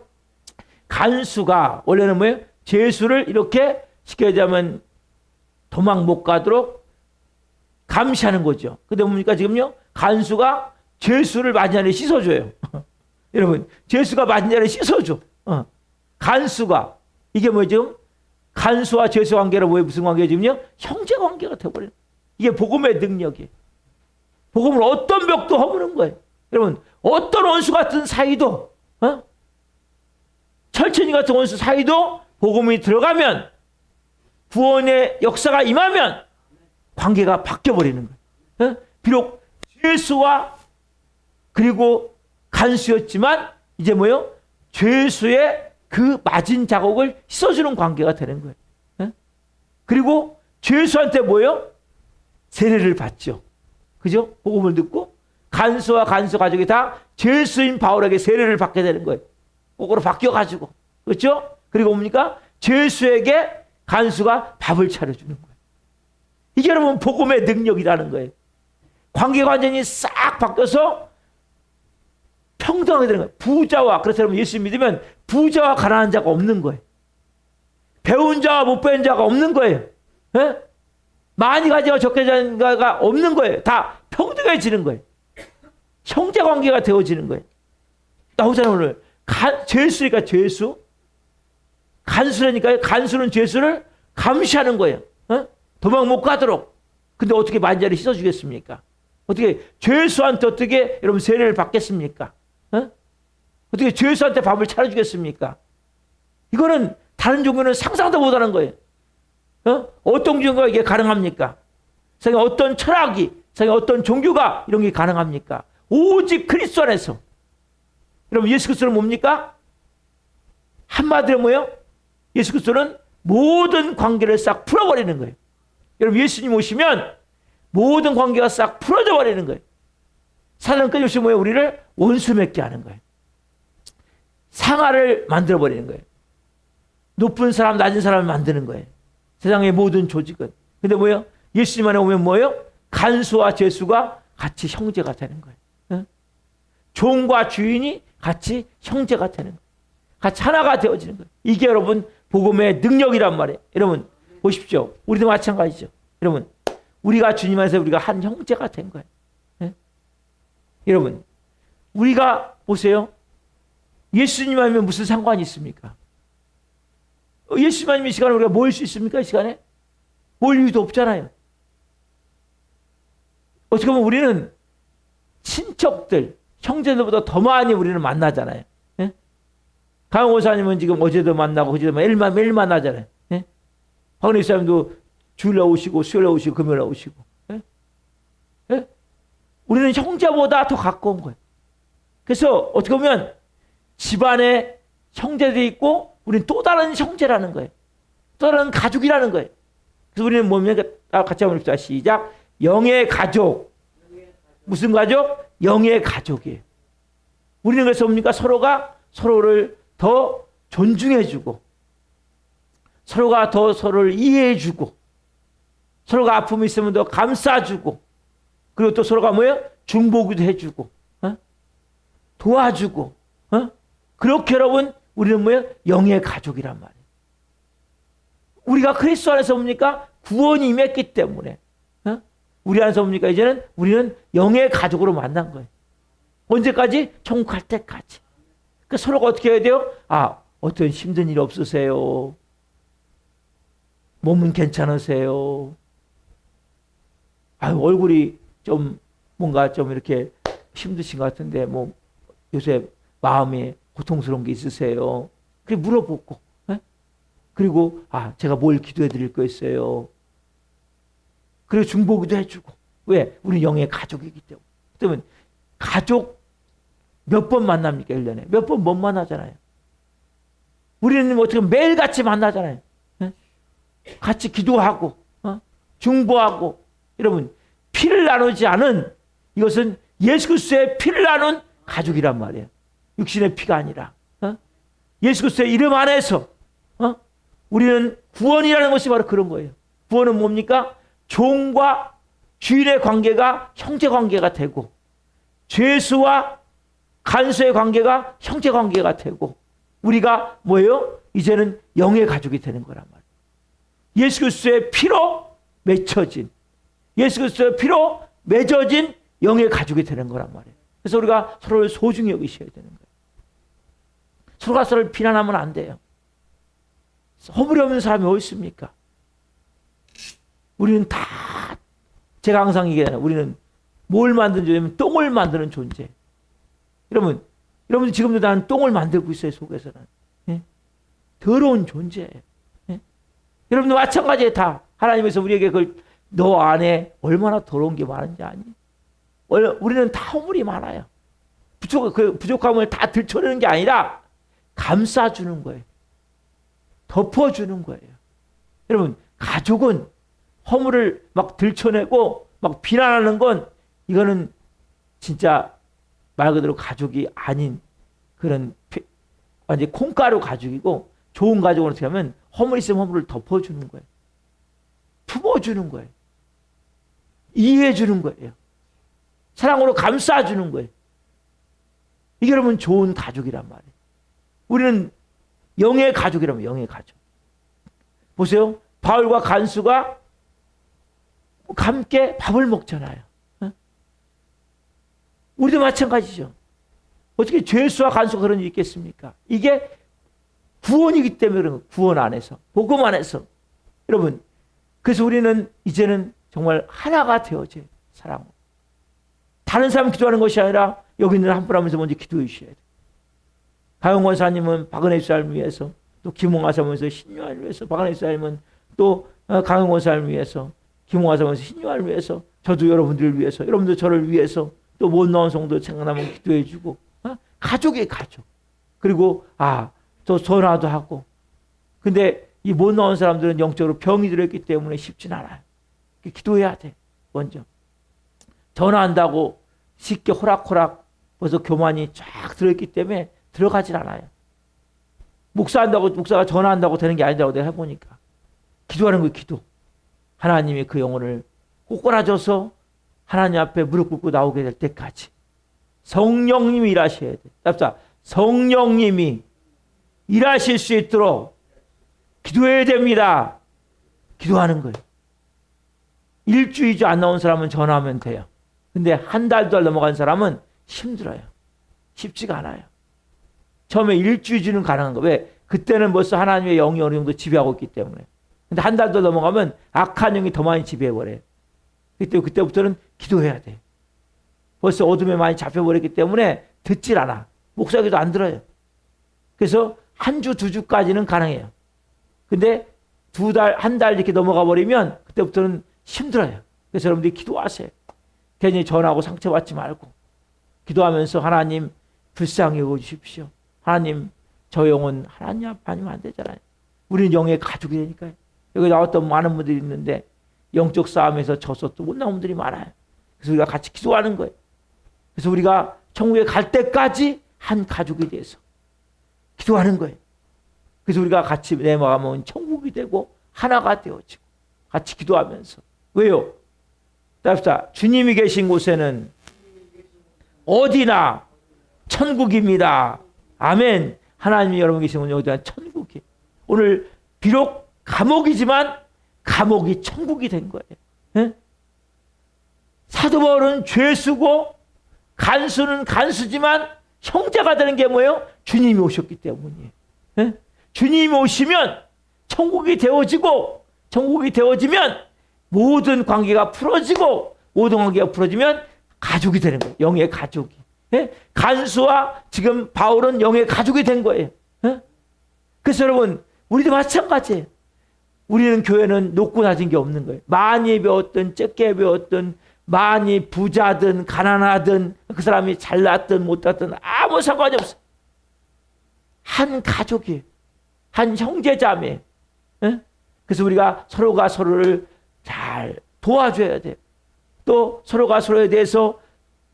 간수가 원래는 뭐예요? 죄수를 이렇게 시켜야자면 도망 못 가도록 감시하는 거죠. 근데 뭡니까 지금요? 간수가 죄수를 맞은 자를 씻어줘요. 여러분, 죄수가 맞은 자를 씻어줘. 간수가. 이게 뭐죠? 간수와 죄수 관계로 무슨 관계죠? 지금요? 형제 관계가 되어버리는 거예요. 이게 복음의 능력이에요. 복음을 어떤 벽도 허무는 거예요. 여러분, 어떤 원수 같은 사이도, 철천이 같은 원수 사이도 복음이 들어가면, 구원의 역사가 임하면 관계가 바뀌어버리는 거예요. 비록 죄수와 그리고 간수였지만 이제 뭐요? 죄수의 그 맞은 자국을 씻어주는 관계가 되는 거예요. 그리고 죄수한테 뭐요? 세례를 받죠. 그죠? 복음을 듣고 간수와 간수 가족이 다 죄수인 바울에게 세례를 받게 되는 거예요. 거꾸로 바뀌어가지고. 그렇죠? 그리고 뭡니까? 죄수에게 간수가 밥을 차려주는 거예요. 이게 여러분 복음의 능력이라는 거예요. 관계가 완전히 싹 바뀌어서 평등하게 되는 거예요. 부자와, 그래서 여러분 예수 믿으면 부자와 가난한 자가 없는 거예요. 배운 자와 못 배운 자가 없는 거예요. 에? 많이 가지고 적게 가진 자가 없는 거예요. 다 평등해지는 거예요. 형제 관계가 되어지는 거예요. 나오잖아요 오늘. 죄수니까 죄수. 간수라니까요. 간수는 죄수를 감시하는 거예요. 도망 못 가도록. 근데 어떻게 만자를 씻어주겠습니까? 어떻게 죄수한테 어떻게 여러분 세례를 받겠습니까? 어떻게 죄수한테 밥을 차려주겠습니까? 이거는 다른 종교는 상상도 못하는 거예요. 어떤 종교가 이게 가능합니까? 세상에 어떤 철학이, 세상에 어떤 종교가 이런 게 가능합니까? 오직 그리스도 안에서. 여러분 예수 그리스도는 뭡니까? 한마디로 뭐예요? 예수 그리스도는 모든 관계를 싹 풀어버리는 거예요. 여러분 예수님 오시면 모든 관계가 싹 풀어져 버리는 거예요. 사단은 끊임없이 뭐예요? 우리를 원수 맺게 하는 거예요. 상하를 만들어 버리는 거예요. 높은 사람, 낮은 사람을 만드는 거예요. 세상의 모든 조직은. 근데 뭐예요? 예수님 안에 오면 뭐예요? 간수와 죄수가 같이 형제가 되는 거예요. 종과 주인이 같이 형제가 되는 거예요. 같이 하나가 되어지는 거예요. 이게 여러분 복음의 능력이란 말이에요. 여러분 보십시오. 우리도 마찬가지죠. 여러분 우리가 주님 안에서 우리가 한 형제가 된 거예요. 예? 여러분, 우리가 보세요. 예수님 아니면 무슨 상관이 있습니까? 예수님 아니면 이 시간에 우리가 모일 수 있습니까? 이 시간에? 모일 이유도 없잖아요. 어떻게 보면 우리는 친척들, 형제들보다 더 많이 우리는 만나잖아요. 예? 강원사님은 지금 어제도 만나고 어제도 매일 만나잖아요. 예? 박은혜 사님도 주일날 오시고 수요일날 오시고 금요일날 오시고. 예? 예? 우리는 형제보다 더 가까운 거예요. 그래서 어떻게 보면 집안에 형제들이 있고 우리는 또 다른 형제라는 거예요. 또 다른 가족이라는 거예요. 그래서 우리는 뭡니까? 같이 한번 봅시다. 시작. 영의 가족. 무슨 가족? 영의 가족이에요. 우리는 그래서 뭡니까? 서로가 서로를 더 존중해주고 서로가 더 서로를 이해해주고 서로가 아픔이 있으면 더 감싸주고 그리고 또 서로가 뭐예요? 중보기도 해주고 도와주고 그렇게 여러분 우리는 뭐예요? 영의 가족이란 말이에요. 우리가 그리스도 안에서 뭡니까? 구원이 임했기 때문에 우리 안에서 뭡니까? 이제는 우리는 영의 가족으로 만난 거예요. 언제까지? 천국 갈 때까지. 그 서로가 어떻게 해야 돼요? 어떤 힘든 일 없으세요? 몸은 괜찮으세요? 얼굴이 좀 뭔가 좀 이렇게 힘드신 것 같은데 뭐 요새 마음에 고통스러운 게 있으세요? 그래 물어보고 그리고 제가 뭘 기도해 드릴 거 있어요? 그리고 중보기도 해주고. 왜? 우리 영의 가족이기 때문에. 그러면 가족 몇 번 만납니까? 1년에. 몇 번 못 만나잖아요. 우리는 어떻게 매일같이 만나잖아요. 같이 기도하고 중보하고. 여러분 피를 나누지 않은 이것은 예수 그리스도의 피를 나눈 가족이란 말이에요. 육신의 피가 아니라 예수 그리스도의 이름 안에서 우리는 구원이라는 것이 바로 그런 거예요. 구원은 뭡니까? 종과 주인의 관계가 형제 관계가 되고 죄수와 간수의 관계가 형제 관계가 되고 우리가 뭐예요? 이제는 영의 가족이 되는 거란 말이에요. 예수 그리스도의 피로 맺혀진 예수 그리스도의 피로 맺어진 영의 가족이 되는 거란 말이에요. 그래서 우리가 서로를 소중히 여기셔야 되는 거예요. 서로가 서로를 비난하면 안 돼요. 허물이 없는 사람이 어디 있습니까? 우리는 다 제가 항상 얘기하잖아요. 우리는 뭘 만드는 존재냐면 똥을 만드는 존재. 여러분 지금도 나는 똥을 만들고 있어요. 속에서는. 예? 더러운 존재예요. 예? 여러분도 마찬가지예요. 다 하나님께서 우리에게 그걸 너 안에 얼마나 더러운 게 많은지 아니? 우리는 다 허물이 많아요. 부족함을 다 들춰내는 게 아니라 감싸주는 거예요. 덮어주는 거예요. 여러분 가족은 허물을 막 들춰내고 막 비난하는 건 이거는 진짜 말 그대로 가족이 아닌 그런 완전 콩가루 가족이고 좋은 가족은 어떻게 하면 허물 있으면 허물을 덮어주는 거예요. 품어주는 거예요. 이해해주는 거예요. 사랑으로 감싸주는 거예요. 이게 여러분 좋은 가족이란 말이에요. 우리는 영의 가족이라면 영의 가족. 보세요. 바울과 간수가 함께 밥을 먹잖아요. 우리도 마찬가지죠. 어떻게 죄수와 간수가 그런 일이 있겠습니까? 이게 구원이기 때문에 그런 거예요. 구원 안에서. 복음 안에서. 여러분 그래서 우리는 이제는 정말 하나가 되어져요. 사랑으로. 다른 사람 기도하는 것이 아니라 여기 있는 한 분 하면서 먼저 기도해 주셔야 돼요. 강영권 사님은 박은혜 사님을 위해서 또 김홍화 사님을 신유아를 위해서 박은혜 사님은 또 강영권 사님을 위해서 김홍화 사님을 신유아를 위해서 저도 여러분들을 위해서 여러분도 저를 위해서 또 못 나온 성도 생각나면 기도해 주고 가족이 가족. 그리고 또 전화도 하고. 근데 이 못 나온 사람들은 영적으로 병이 들어있기 때문에 쉽진 않아요. 기도해야 돼. 먼저. 전화한다고 쉽게 호락호락 벌써 교만이 쫙 들어있기 때문에 들어가질 않아요. 목사가 전화한다고 되는 게 아니라고 내가 해보니까. 기도하는 거예요. 기도. 하나님이 그 영혼을 꼬꾸라져서 하나님 앞에 무릎 꿇고 나오게 될 때까지 성령님이 일하셔야 돼. 답사. 성령님이 일하실 수 있도록 기도해야 됩니다. 기도하는 거예요. 일주, 2주 안 나온 사람은 전화하면 돼요. 근데 한 달도 넘어간 사람은 힘들어요. 쉽지가 않아요. 처음에 일주, 2주는 가능한 거. 왜? 그때는 벌써 하나님의 영이 어느 정도 지배하고 있기 때문에. 근데 한 달도 넘어가면 악한 영이 더 많이 지배해버려요. 그때부터는 기도해야 돼. 벌써 어둠에 많이 잡혀버렸기 때문에 듣질 않아. 목사기도 안 들어요. 그래서 한 주, 2주까지는 가능해요. 근데 2달, 한 달 이렇게 넘어가 버리면 그때부터는 힘들어요. 그래서 여러분들이 기도하세요. 괜히 전하고 상처받지 말고 기도하면서 하나님 불쌍히 여겨주십시오. 하나님 저 영혼 하나님 앞에 아니면 안 되잖아요. 우리는 영의 가족이 되니까요. 여기 나왔던 많은 분들이 있는데 영적 싸움에서 져서 또 못 나온 분들이 많아요. 그래서 우리가 같이 기도하는 거예요. 그래서 우리가 천국에 갈 때까지 한 가족이 돼서 기도하는 거예요. 그래서 우리가 같이 내 마음은 천국이 되고 하나가 되어지고 같이 기도하면서. 왜요? 답시다. 주님이 계신 곳에는 어디나 천국입니다. 아멘. 하나님이 여러분 계신 곳은 어디나 천국이. 오늘 비록 감옥이지만 감옥이 천국이 된 거예요. 예? 사도 바울은 죄수고 간수는 간수지만 형제가 되는 게 뭐예요? 주님이 오셨기 때문이에요. 예? 주님이 오시면 천국이 되어지고 천국이 되어지면 모든 관계가 풀어지고 모든 관계가 풀어지면 가족이 되는 거예요. 영의 가족이. 예? 간수와 지금 바울은 영의 가족이 된 거예요. 예? 그래서 여러분 우리도 마찬가지예요. 우리는 교회는 높고 낮은 게 없는 거예요. 많이 배웠든 적게 배웠든 많이 부자든 가난하든 그 사람이 잘났든 못났든 아무 상관이 없어요. 한 가족이에요. 한 형제자매. 예? 그래서 우리가 서로가 서로를 잘 도와줘야 돼요. 또 서로가 서로에 대해서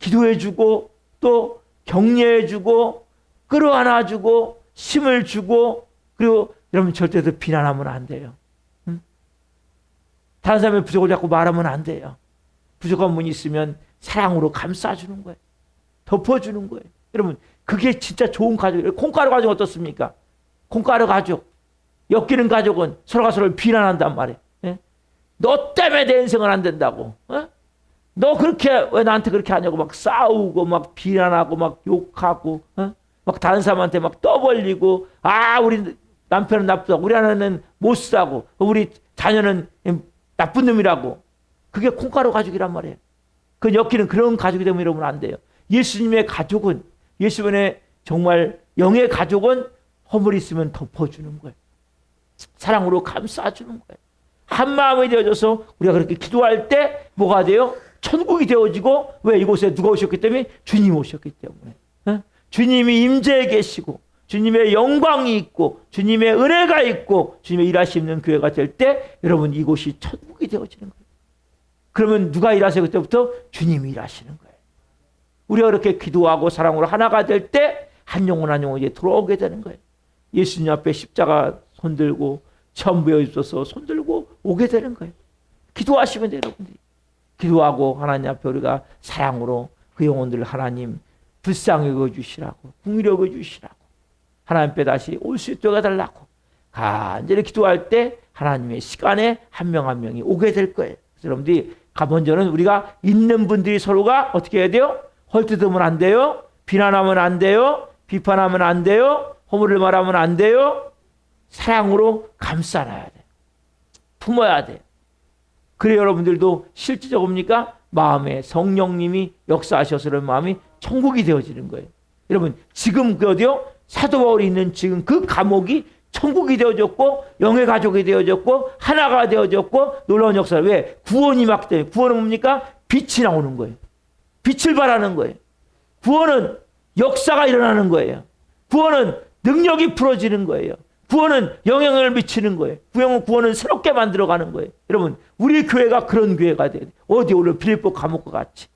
기도해주고 또 격려해주고 끌어안아주고 힘을 주고 그리고 여러분 절대로 비난하면 안 돼요. 응? 다른 사람의 부족을 자꾸 말하면 안 돼요. 부족한 분이 있으면 사랑으로 감싸주는 거예요. 덮어주는 거예요. 여러분 그게 진짜 좋은 가족이에요. 콩가루 가족 어떻습니까? 콩가루 가족. 엮이는 가족은 서로가 서로를 비난한단 말이에요. 예? 너 때문에 내 인생은 안 된다고. 어? 너 그렇게 왜 나한테 그렇게 하냐고 막 싸우고 막 비난하고 막 욕하고 어? 막 다른 사람한테 막 떠벌리고 아 우리 남편은 나쁘다고 우리 아내는 못 사고 우리 자녀는 나쁜 놈이라고. 그게 콩가루 가족이란 말이에요. 그 엮이는 그런 가족이 되면 여러분 안 돼요. 예수님의 가족은 예수님의 정말 영의 가족은 허물이 있으면 덮어주는 거예요. 사랑으로 감싸주는 거예요. 한 마음이 되어져서 우리가 그렇게 기도할 때 뭐가 돼요? 천국이 되어지고 왜 이곳에 누가 오셨기 때문에? 주님이 오셨기 때문에. 어? 주님이 임재해 계시고 주님의 영광이 있고 주님의 은혜가 있고 주님의 일하시는 교회가 될 때 여러분 이곳이 천국이 되어지는 거예요. 그러면 누가 일하세요? 그때부터 주님이 일하시는 거예요. 우리가 그렇게 기도하고 사랑으로 하나가 될 때 한 영혼 한 영혼 이제 들어오게 되는 거예요. 예수님 앞에 십자가 손들고 천부여 있어서 손들고 오게 되는 거예요. 기도하시면 돼요, 여러분들이. 기도하고 하나님 앞에 우리가 사랑으로 그 영혼들을 하나님 불쌍히 여겨주시라고 긍휼히 여겨주시라고 하나님 앞에 다시 올 수 있도록 해달라고 간절히 기도할 때 하나님의 시간에 한 명 한 명이 오게 될 거예요. 그래서 여러분들이 먼저는 우리가 있는 분들이 서로가 어떻게 해야 돼요? 헐뜯으면 안 돼요. 비난하면 안 돼요. 비판하면 안 돼요. 허물을 말하면 안 돼요. 사랑으로 감싸놔야 돼. 품어야 돼. 그래 여러분들도 실질적입니까? 마음에 성령님이 역사하셔서 그런 마음이 천국이 되어지는 거예요. 여러분 지금 그 어디요? 사도 바울이 있는 지금 그 감옥이 천국이 되어졌고 영의 가족이 되어졌고 하나가 되어졌고 놀라운 역사. 왜? 구원이 막 돼요. 구원은 뭡니까? 빛이 나오는 거예요. 빛을 발하는 거예요. 구원은 역사가 일어나는 거예요. 구원은 능력이 풀어지는 거예요. 구원은 영향을 미치는 거예요. 구원은 새롭게 만들어가는 거예요. 여러분 우리 교회가 그런 교회가 돼야 돼요. 어디 오늘 빌립보 감옥과 같이.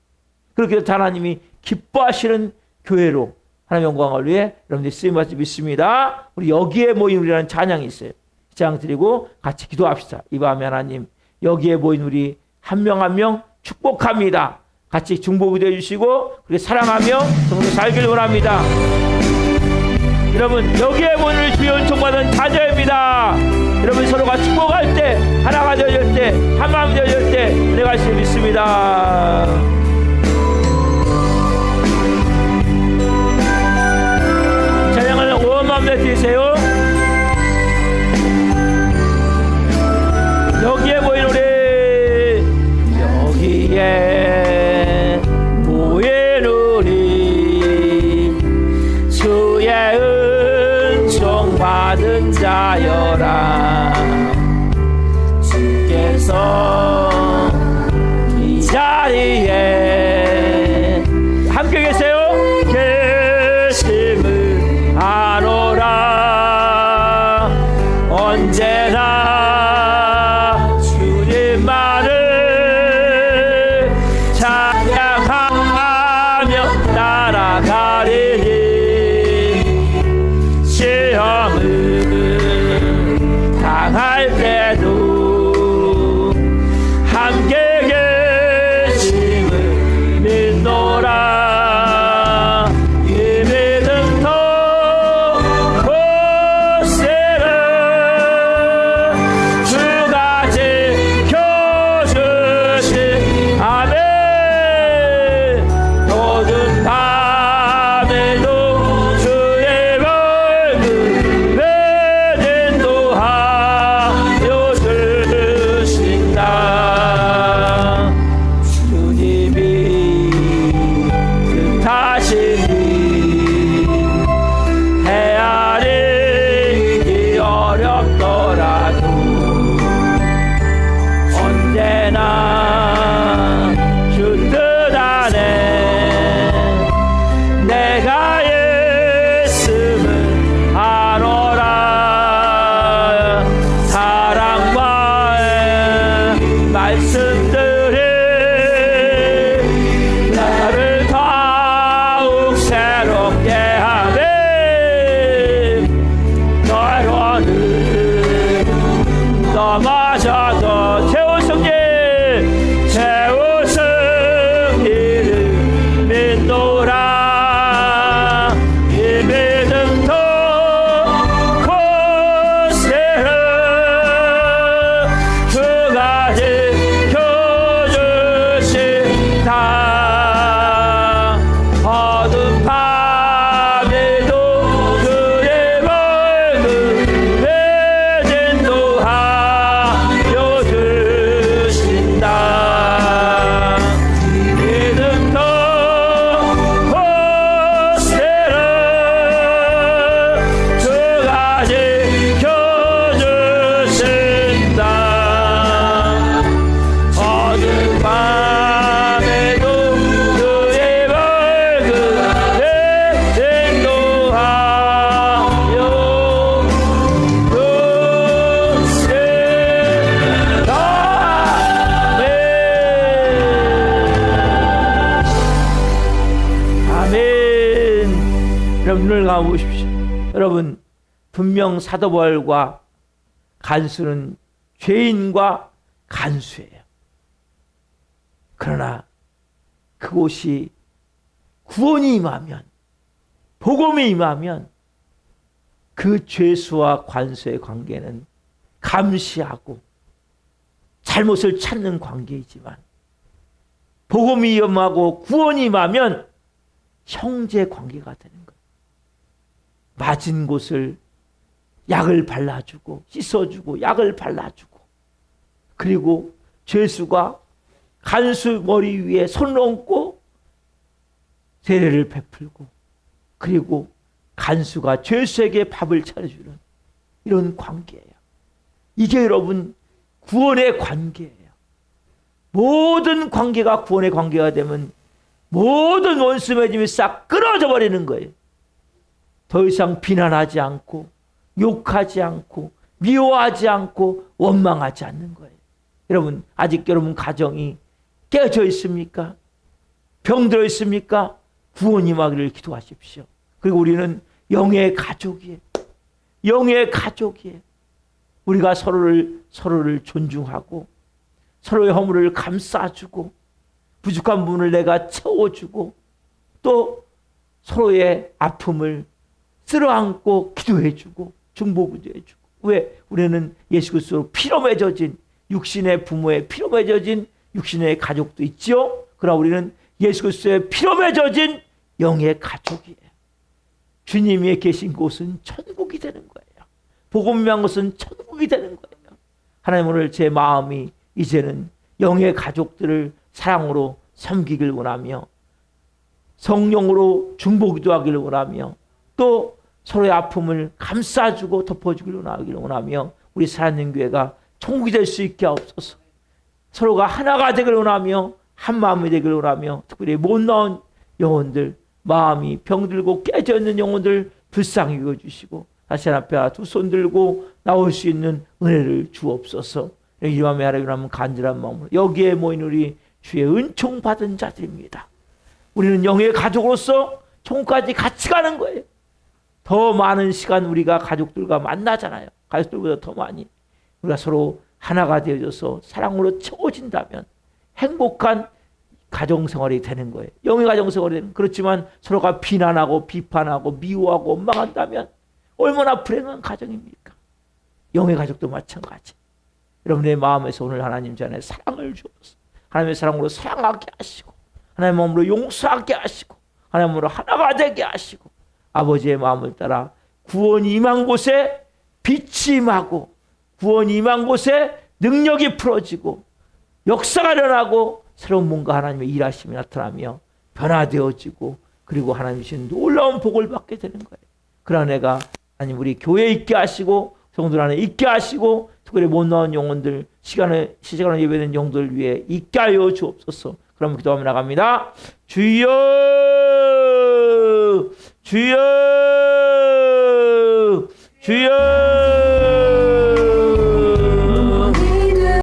그렇게 해서 하나님이 기뻐하시는 교회로 하나님의 영광을 위해 여러분들이 쓰임받지 믿습니다. 우리 여기에 모인 우리라는 찬양이 있어요. 찬양 드리고 같이 기도합시다. 이 밤에 하나님 여기에 모인 우리 한 명 한 명 축복합니다. 같이 중보기도 해주시고 그렇게 사랑하며 정말 살길 원합니다. 여러분 여기에 모인 우리 주의 은총받은 자녀입니다. 여러분 서로가 축복할 때, 하나가 되어질 때, 한마음이 되어질 때 내가 할 수 있습니다. 찬양을 온 마음 내드리세요. 여기에 모인 우리, 여기에 모인 우리, 주의 은총 받은 자여라. 주께서 이 자리에 함께 계세요. 계심을 아노라. 언제나 주님만을 찬양하며 따라가리니 시험을 당할 때도 함께 계심을 믿노라. 이 믿음 더 굳세를 주가 지켜주시. 아멘. 모든 밤에도 주의 얼굴 인도하여 주신다. 주님이 뜻하시니 헤아리기 어렵더라도 언제나 주 뜻 안에 내가 있음을 아노라. 사랑과의 말씀들이 나를 더욱 새롭게 하네. 너로는 넘어져도 최우승기를 믿노라. 이 믿음 더 굳세를 주가 지켜주신다. 어두운 밤에도 주의 얼굴 인도하여 주신다. 믿음 더 굳세를 주가 지켜주신다. 어두운 밤에도 주의 얼굴 인도하여 주신다. 아멘. 여러분 눈을 감아보십시오. 여러분 분명 사도벌과 간수는 죄인과 간수예요. 그러나 그곳이 구원이 임하면, 복음이 임하면 그 죄수와 관수의 관계는 감시하고 잘못을 찾는 관계이지만, 복음이 임하고 구원이 임하면 형제 관계가 되는 거예요. 맞은 곳을 약을 발라주고 씻어주고 약을 발라주고, 그리고 죄수가 간수 머리 위에 손을 얹고 세례를 베풀고, 그리고 간수가 죄수에게 밥을 차려주는 이런 관계예요. 이게 여러분 구원의 관계예요. 모든 관계가 구원의 관계가 되면 모든 원수 맺음이 싹 끊어져 버리는 거예요. 더 이상 비난하지 않고 욕하지 않고 미워하지 않고 원망하지 않는 거예요. 여러분 아직 여러분 가정이 깨져 있습니까? 병들어 있습니까? 구원이 임하기를 기도하십시오. 그리고 우리는 영의 가족이에요. 영의 가족이에요. 우리가 서로를 존중하고 서로의 허물을 감싸주고 부족한 부분을 내가 채워주고 또 서로의 아픔을 쓸어안고 기도해주고 중보기도 해주고 왜? 우리는 예수 그리스도로 피로 맺어진 육신의 부모의 피로 맺어진 육신의 가족도 있지요. 그러나 우리는 예수 그리스도의 피로 맺어진 영의 가족이에요. 주님이 계신 곳은 천국이 되는 거예요. 복음이 한 것은 천국이 되는 거예요. 하나님, 오늘 제 마음이 이제는 영의 가족들을 사랑으로 섬기길 원하며 성령으로 중보기도하기를 원하며 또 서로의 아픔을 감싸주고 덮어주기를 원하며 우리 살아있는 교회가 천국이 될 수 있게 하옵소서. 서로가 하나가 되기를 원하며 한 마음이 되기를 원하며 특별히 못 나온 영혼들, 마음이 병들고 깨져 있는 영혼들 불쌍히 여겨주시고 다시 앞에 두 손 들고 나올 수 있는 은혜를 주옵소서. 이 밤에 하나님 간절한 마음으로 여기에 모인 우리 주의 은총 받은 자들입니다. 우리는 영의 가족으로서 천국까지 같이 가는 거예요. 더 많은 시간 우리가 가족들과 만나잖아요. 가족들보다 더 많이. 우리가 서로 하나가 되어져서 사랑으로 채워진다면 행복한 가정생활이 되는 거예요. 영의 가정생활이 되는 거예요. 그렇지만 서로가 비난하고 비판하고 미워하고 원망한다면 얼마나 불행한 가정입니까? 영의 가족도 마찬가지. 여러분의 마음에서 오늘 하나님 전에 사랑을 주어서 하나님의 사랑으로 사랑하게 하시고 하나님의 마음으로 용서하게 하시고 하나님의 마음으로 하나가 되게 하시고 아버지의 마음을 따라 구원이 임한 곳에 빛이 임하고 구원이 임한 곳에 능력이 풀어지고 역사가 일어나고 새로운 뭔가 하나님의 일하심이 나타나며 변화되어지고 그리고 하나님 주신 놀라운 복을 받게 되는 거예요. 그러나 내가 하나님 우리 교회에 있게 하시고 성도들 안에 있게 하시고 특별히 못 나온 영혼들 시간을 예배된 영혼들 위해 있게 하여 주옵소서. 그럼 기도하며 나갑니다. 주여 주여 주여